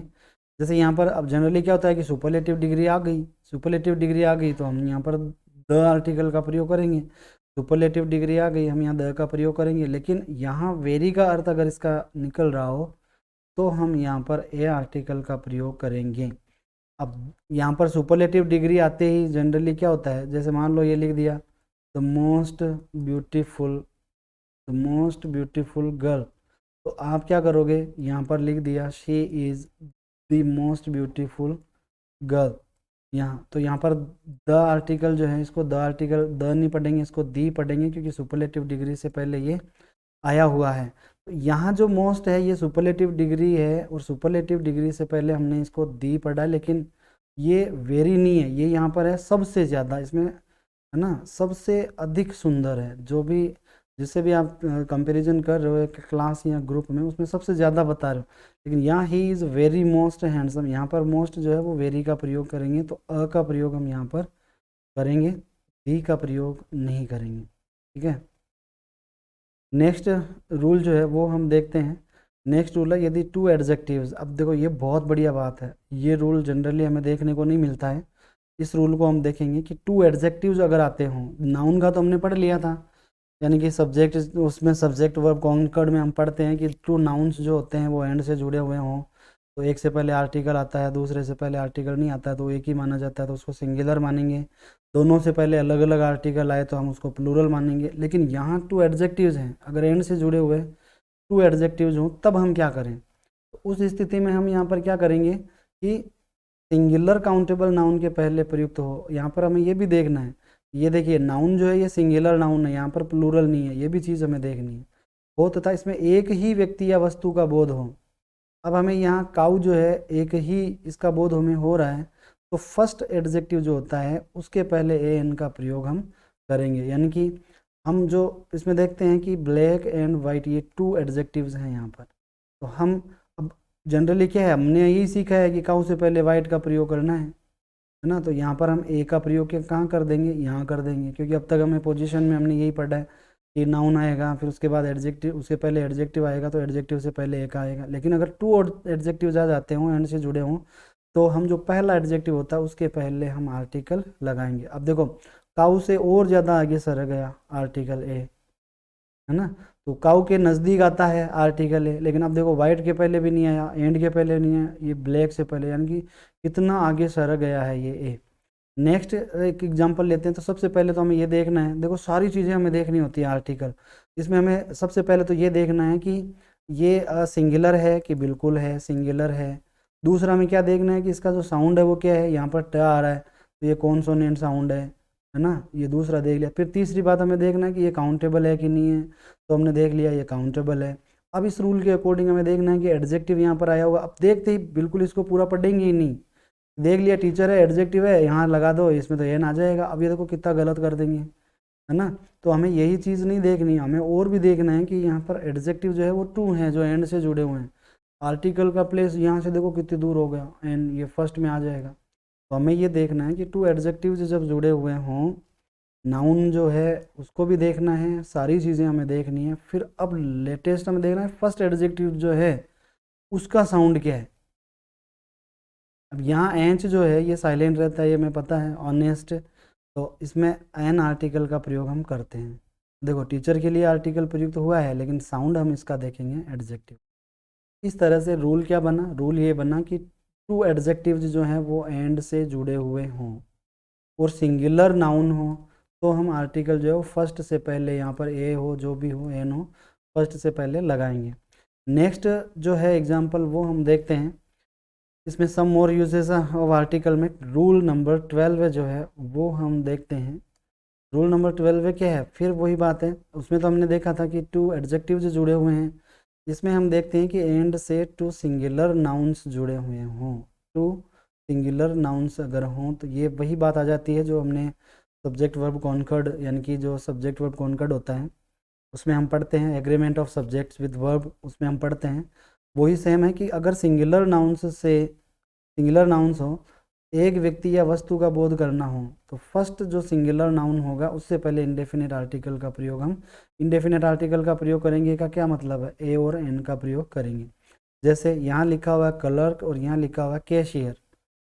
जैसे यहाँ पर अब जनरली क्या होता है कि सुपरलेटिव डिग्री आ गई, सुपरलेटिव डिग्री आ गई तो हम यहाँ पर द आर्टिकल का प्रयोग करेंगे। सुपरलेटिव डिग्री आ गई, हम यहाँ द का प्रयोग करेंगे। लेकिन यहाँ वेरी का अर्थ अगर इसका निकल रहा हो तो हम यहाँ पर ए आर्टिकल का प्रयोग करेंगे। अब यहाँ पर सुपरलेटिव डिग्री आते ही जनरली क्या होता है, जैसे मान लो ये लिख दिया the most beautiful, the most beautiful girl, तो आप क्या करोगे, यहाँ पर लिख दिया she is the most beautiful girl. यहाँ तो यहाँ पर द आर्टिकल जो है, इसको द आर्टिकल द नहीं पढ़ेंगे, इसको दी पढ़ेंगे, क्योंकि सुपरलेटिव डिग्री से पहले ये आया हुआ है। तो यहाँ जो मोस्ट है ये सुपरलेटिव डिग्री है, और सुपरलेटिव डिग्री से पहले हमने इसको दी पढ़ा, लेकिन ये वेरी नहीं है, ये यहाँ पर है सबसे ज़्यादा, इसमें है ना, सबसे अधिक सुंदर है। जो भी जिससे भी आप कंपैरिजन कर रहे हो एक क्लास या ग्रुप में, उसमें सबसे ज़्यादा बता रहे हो। लेकिन यहाँ he is very most handsome, यहाँ पर मोस्ट जो है वो वेरी का प्रयोग करेंगे, तो अ का प्रयोग हम यहाँ पर करेंगे, दी का प्रयोग नहीं करेंगे। ठीक है, नेक्स्ट रूल जो है वो हम देखते हैं। नेक्स्ट रूल है यदि टू एडजेक्टिव्स, अब देखो ये बहुत बढ़िया बात है, ये रूल जनरली हमें देखने को नहीं मिलता है। इस रूल को हम देखेंगे कि टू एडजेक्टिव्स अगर आते हों, नाउन का तो हमने पढ़ लिया था, यानी कि सब्जेक्ट, उसमें सब्जेक्ट वर्ब कॉन्कर्ड में हम पढ़ते हैं कि टू नाउन्स जो होते हैं वो एंड से जुड़े हुए हों, तो एक से पहले आर्टिकल आता है, दूसरे से पहले आर्टिकल नहीं आता है तो एक ही माना जाता है, तो उसको सिंगुलर मानेंगे। दोनों से पहले अलग अलग आर्टिकल आए तो हम उसको प्लूरल मानेंगे। लेकिन यहाँ टू एडजेक्टिव्स हैं, अगर एंड से जुड़े हुए टू एडजेक्टिव्स हों तब हम क्या करें, तो उस स्थिति में हम यहाँ पर क्या करेंगे कि सिंगुलर काउंटेबल नाउन के पहले प्रयुक्त हो। यहाँ पर हमें ये भी देखना है, ये देखिए नाउन जो है ये सिंगुलर नाउन है, यहाँ पर प्लूरल नहीं है, ये भी चीज़ हमें देखनी है। हो तथा इसमें एक ही व्यक्ति या वस्तु का बोध हो। अब हमें यहाँ काऊ जो है एक ही इसका बोध हमें हो रहा है, तो फर्स्ट एडजेक्टिव जो होता है उसके पहले ए एन का प्रयोग हम करेंगे। यानी कि हम जो इसमें देखते हैं कि ब्लैक एंड वाइट ये टू एडजेक्टिव्स हैं यहाँ पर, तो हम अब जनरली क्या है, हमने यही सीखा है कि काऊ से पहले वाइट का प्रयोग करना है ना, तो यहाँ पर हम ए का प्रयोग कहाँ कर देंगे, यहाँ कर देंगे, क्योंकि अब तक हमें पोजीशन में हमने यही पढ़ा है कि नाउन आएगा फिर उसके बाद एडजेक्टिव, उसके पहले एडजेक्टिव आएगा, तो एडजेक्टिव से पहले एक आएगा। लेकिन अगर टू एडजेक्टिव आ जाते हों एंड से जुड़े हों तो हम जो पहला एडजेक्टिव होता है उसके पहले हम आर्टिकल लगाएंगे। अब देखो काऊ से और ज़्यादा आगे सर गया आर्टिकल ए, है ना, तो काऊ के नज़दीक आता है आर्टिकल ए, लेकिन अब देखो वाइट के पहले भी नहीं आया, एंड के पहले नहीं आया, ये ब्लैक से पहले, यानी कि कितना आगे सर गया है ये ए। नेक्स्ट एक एग्जांपल लेते हैं, तो सबसे पहले तो हमें ये देखना है, देखो सारी चीज़ें हमें देखनी होती है आर्टिकल, इसमें हमें सबसे पहले तो ये देखना है कि ये सिंगुलर है कि बिल्कुल है, सिंगुलर है, दूसरा हमें क्या देखना है कि इसका जो साउंड है वो क्या है, यहाँ पर ट आ रहा है तो ये कॉन्सोनेंट साउंड है ना, ये दूसरा देख लिया। फिर तीसरी बात हमें देखना है कि ये काउंटेबल है कि नहीं है, तो हमने देख लिया ये काउंटेबल है। अब इस रूल के अकॉर्डिंग हमें देखना है कि एडजेक्टिव यहाँ पर आया होगा। अब देखते ही बिल्कुल इसको पूरा पढ़ेंगे ही नहीं, देख लिया टीचर है एडजेक्टिव है यहाँ लगा दो, इसमें तो एन आ जाएगा। अब ये देखो कितना गलत कर देंगे, है ना। तो हमें यही चीज़ नहीं देखनी, हमें और भी देखना है कि यहाँ पर एडजेक्टिव जो है वो टू है जो एंड से जुड़े हुए हैं। आर्टिकल का प्लेस यहाँ से देखो कितनी दूर हो गया, एंड ये फर्स्ट में आ जाएगा। तो हमें ये देखना है कि टू एडजेक्टिव जब जुड़े हुए हों, नाउन जो है उसको भी देखना है, सारी चीज़ें हमें देखनी है। फिर अब लेटेस्ट हमें देखना है फर्स्ट एडजेक्टिव जो है उसका साउंड क्या है। अब यहाँ एंच जो है ये साइलेंट रहता है, ये हमें पता है, ऑनेस्ट, तो इसमें एन आर्टिकल का प्रयोग हम करते हैं। देखो टीचर के लिए आर्टिकल प्रयुक्त हुआ है, लेकिन साउंड हम इसका देखेंगे एडजेक्टिव। इस तरह से रूल क्या बना, रूल ये बना कि टू एडजेक्टिव्स जो हैं वो एंड से जुड़े हुए हों और सिंगुलर नाउन हो तो हम आर्टिकल जो है वो फर्स्ट से पहले, यहाँ पर ए हो जो भी हो एन हो, फर्स्ट से पहले लगाएंगे। नेक्स्ट जो है एग्जाम्पल वो हम देखते हैं, इसमें सम मोर यूजेस ऑफ आर्टिकल में रूल नंबर 12 जो है वो हम देखते हैं। रूल नंबर 12 क्या है, फिर वही बात है, उसमें तो हमने देखा था कि टू एडजेक्टिव जो जुड़े हुए हैं, इसमें हम देखते हैं कि एंड से टू सिंगुलर नाउन्स जुड़े हुए हों। टू सिंगुलर नाउन्स अगर हों तो ये वही बात आ जाती है जो हमने सब्जेक्ट वर्ब कॉन्कर्ड, यानी कि जो सब्जेक्ट वर्ब कॉन्कर्ड होता है उसमें हम पढ़ते हैं agreement of subjects with verb, उसमें हम पढ़ते हैं वही सेम है कि अगर सिंगुलर नाउन्स हो, एक व्यक्ति या वस्तु का बोध करना हो, तो फर्स्ट जो सिंगुलर नाउन होगा उससे पहले इंडेफिनिट आर्टिकल का प्रयोग हम इंडेफिनिट आर्टिकल का प्रयोग करेंगे। का क्या मतलब है, ए और एन का प्रयोग करेंगे। जैसे यहाँ लिखा हुआ है क्लर्क और यहाँ लिखा हुआ है कैशियर,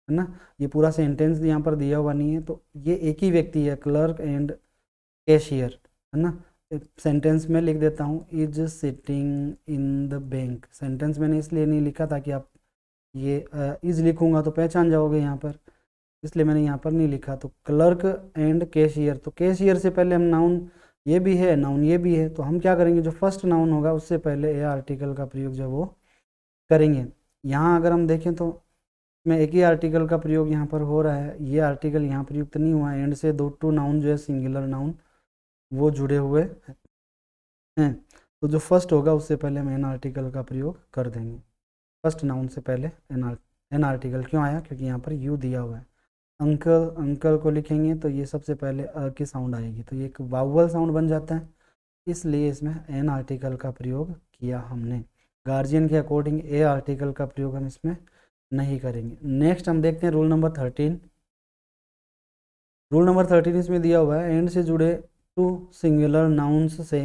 है ना, ये पूरा सेंटेंस यहाँ पर दिया हुआ नहीं है, तो ये एक ही व्यक्ति है क्लर्क एंड कैशियर, है ना। सेंटेंस में लिख देता हूँ is sitting in the bank. Sentence मैंने इसलिए नहीं लिखा ताकि आप ये इज लिखूंगा तो पहचान जाओगे यहाँ पर, इसलिए मैंने यहाँ पर नहीं लिखा। तो क्लर्क एंड कैशियर, तो कैशियर से पहले हम नाउन ये भी है, नाउन ये भी है, तो हम क्या करेंगे, जो फर्स्ट नाउन होगा उससे पहले ए आर्टिकल का प्रयोग जो वो करेंगे। यहाँ अगर हम देखें तो मैं एक ही आर्टिकल का प्रयोग यहाँ पर हो रहा है, ये आर्टिकल यहाँ प्रयुक्त नहीं हुआ है, एंड से दो टू नाउन जो है सिंगुलर नाउन वो जुड़े हुए हैं, तो जो फर्स्ट होगा उससे पहले हम एन आर्टिकल का प्रयोग कर देंगे। फर्स्ट नाउन से पहले एन आर्टिकल क्यों आया, क्योंकि यहाँ पर यू दिया हुआ है। अंकल, अंकल को लिखेंगे तो ये सबसे पहले अ की साउंड आएगी, तो ये एक वावल साउंड बन जाता है, इसलिए इसमें एन आर्टिकल का प्रयोग किया हमने। गार्जियन के अकॉर्डिंग ए आर्टिकल का प्रयोग हम इसमें नहीं करेंगे। नेक्स्ट हम देखते हैं रूल नंबर 13। रूल नंबर 13 इसमें दिया हुआ है एंड से जुड़े टू सिंगुलर नाउन्स से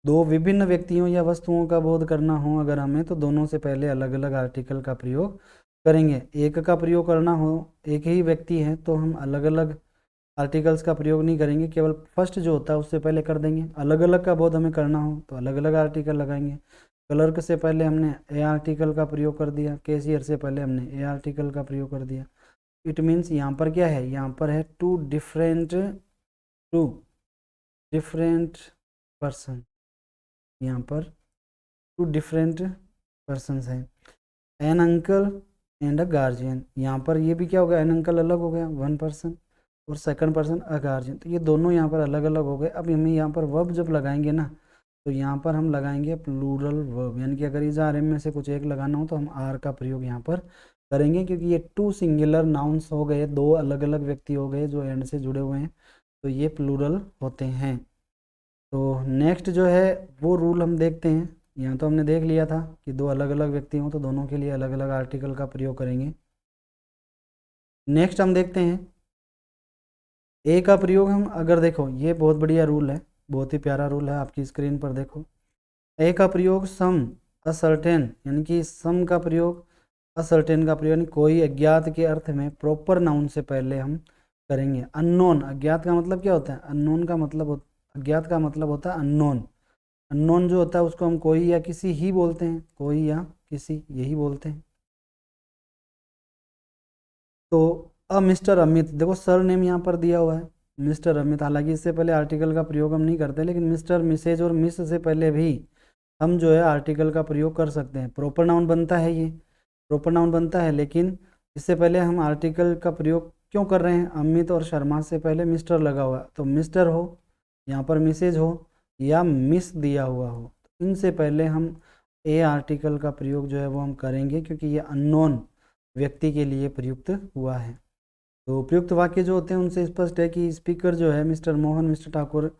दो विभिन्न व्यक्तियों या वस्तुओं का बोध करना हो अगर हमें, तो दोनों से पहले अलग अलग आर्टिकल का प्रयोग करेंगे। एक का प्रयोग करना हो, एक ही व्यक्ति है, तो हम अलग अलग आर्टिकल्स का प्रयोग नहीं करेंगे, केवल फर्स्ट जो होता है उससे पहले कर देंगे। अलग अलग का बोध हमें करना हो तो अलग अलग आर्टिकल लगाएंगे। क्लर्क से पहले हमने ए आर्टिकल का प्रयोग कर दिया, कैशियर से पहले हमने ए आर्टिकल का प्रयोग कर दिया। इट मीन्स यहाँ पर क्या है, यहाँ पर है टू डिफरेंट पर्सन, यहाँ पर टू डिफरेंट पर्सन्स हैं, an uncle and a guardian. यहाँ पर ये भी क्या हो गया, एन अंकल अलग हो गया वन पर्सन, और सेकंड पर्सन अ गार्जियन, तो ये दोनों यहाँ पर अलग अलग हो गए। अब हमें यहाँ पर वर्ब जब लगाएंगे ना, तो यहाँ पर हम लगाएंगे प्लूरल वर्ब, यानी कि अगर इस आर में से कुछ एक लगाना हो तो हम आर का प्रयोग यहाँ पर करेंगे, क्योंकि ये टू सिंगुलर नाउन्स हो गए, दो अलग अलग व्यक्ति हो गए जो एंड से जुड़े हुए हैं, तो ये प्लूरल होते हैं। तो नेक्स्ट जो है वो रूल हम देखते हैं। यहाँ तो हमने देख लिया था कि दो अलग अलग व्यक्ति हों तो दोनों के लिए अलग अलग आर्टिकल का प्रयोग करेंगे। नेक्स्ट हम देखते हैं ए का प्रयोग हम अगर देखो, ये बहुत बढ़िया रूल है, बहुत ही प्यारा रूल है, आपकी स्क्रीन पर देखो। ए का प्रयोग सम असर्टेन, यानी कि सम का प्रयोग असर्टेन का प्रयोग, यानी कोई अज्ञात के अर्थ में प्रॉपर नाउन से पहले हम करेंगे। अननोन, अज्ञात का मतलब क्या होता है, अननोन का मतलब अज्ञात का मतलब होता है अननोन। अननोन जो होता है उसको हम कोई या किसी ही बोलते हैं, कोई या किसी यही बोलते हैं। तो मिस्टर अमित, देखो सर नेम यहाँ पर दिया हुआ है मिस्टर अमित, हालांकि इससे पहले आर्टिकल का प्रयोग हम नहीं करते, लेकिन मिस्टर, मिसेज और मिस से पहले भी हम जो है आर्टिकल का प्रयोग कर सकते हैं, प्रॉपर नाउन बनता है ये। प्रॉपर नाउन बनता है, लेकिन इससे पहले हम आर्टिकल का प्रयोग क्यों कर रहे हैं? अमित और शर्मा से पहले मिस्टर लगा हुआ है, तो मिस्टर हो, यहाँ पर मिसेज हो, या मिस दिया हुआ हो, इनसे पहले हम ए आर्टिकल का प्रयोग जो है वो हम करेंगे, क्योंकि ये अननोन व्यक्ति के लिए प्रयुक्त हुआ है। तो उपयुक्त वाक्य जो होते हैं उनसे स्पष्ट है कि स्पीकर जो है मिस्टर मोहन, मिस्टर ठाकुर,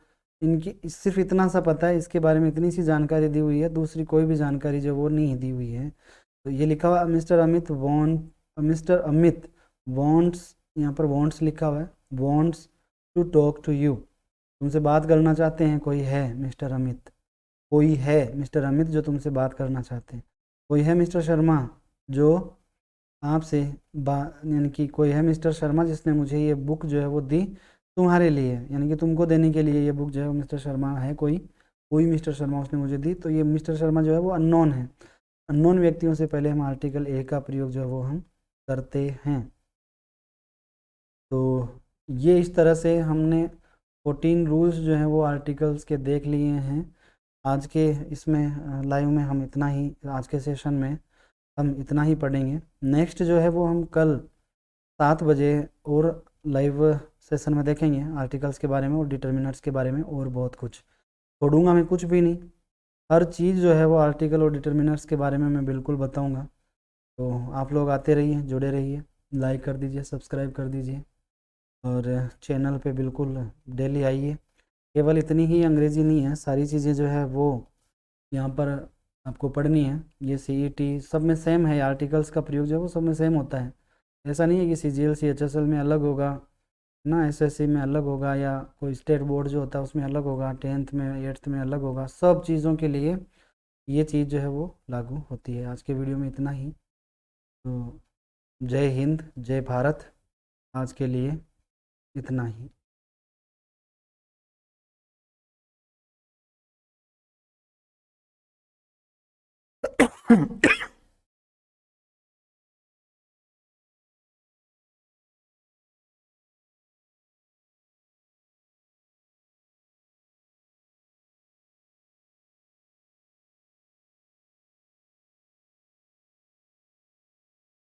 इनकी सिर्फ इतना सा पता है, इसके बारे में इतनी सी जानकारी दी हुई है, दूसरी कोई भी जानकारी जो वो नहीं दी हुई है। तो ये लिखा हुआ मिस्टर अमित वॉन्ट्स, यहाँ पर वॉन्ट्स लिखा हुआ है, wants to talk to you, तुमसे बात करना चाहते हैं, कोई है मिस्टर अमित, कोई है मिस्टर अमित जो तुमसे बात करना चाहते हैं, कोई है मिस्टर शर्मा जो आपसे यानी कि कोई है मिस्टर शर्मा जिसने मुझे ये बुक जो है वो दी तुम्हारे लिए, यानी कि तुमको देने के लिए ये बुक जो है वो मिस्टर शर्मा है, कोई कोई मिस्टर शर्मा उसने मुझे दी। तो ये मिस्टर शर्मा जो है वो अननोन है, अननोन व्यक्तियों से पहले हम आर्टिकल ए का प्रयोग जो है वो हम करते हैं। तो ये इस तरह से हमने 14 रूल्स जो हैं वो आर्टिकल्स के देख लिए हैं। आज के इसमें लाइव में हम इतना ही, आज के सेशन में हम इतना ही पढ़ेंगे। नेक्स्ट जो है वो हम कल 7 बजे और लाइव सेशन में देखेंगे आर्टिकल्स के बारे में और डिटर्मिनर्स के बारे में, और बहुत कुछ छोड़ूंगा मैं कुछ भी नहीं, हर चीज़ जो है वो आर्टिकल और डिटर्मिनर्स के बारे में मैं बिल्कुल बताऊंगा। तो आप लोग आते रहिए, जुड़े रहिए, लाइक कर दीजिए, सब्सक्राइब कर दीजिए, और चैनल पे बिल्कुल डेली आइए। केवल इतनी ही अंग्रेज़ी नहीं है, सारी चीज़ें जो है वो यहाँ पर आपको पढ़नी है। ये CET सब में सेम है, आर्टिकल्स का प्रयोग जो है वो सब में सेम होता है। ऐसा नहीं है कि CGL CHSL में अलग होगा ना, SSC में अलग होगा, या कोई स्टेट बोर्ड जो होता है उसमें अलग होगा, 10th में 8th में अलग होगा। सब चीज़ों के लिए ये चीज़ जो है वो लागू होती है। आज के वीडियो में इतना ही। तो जय हिंद, जय भारत, आज के लिए इतना ही।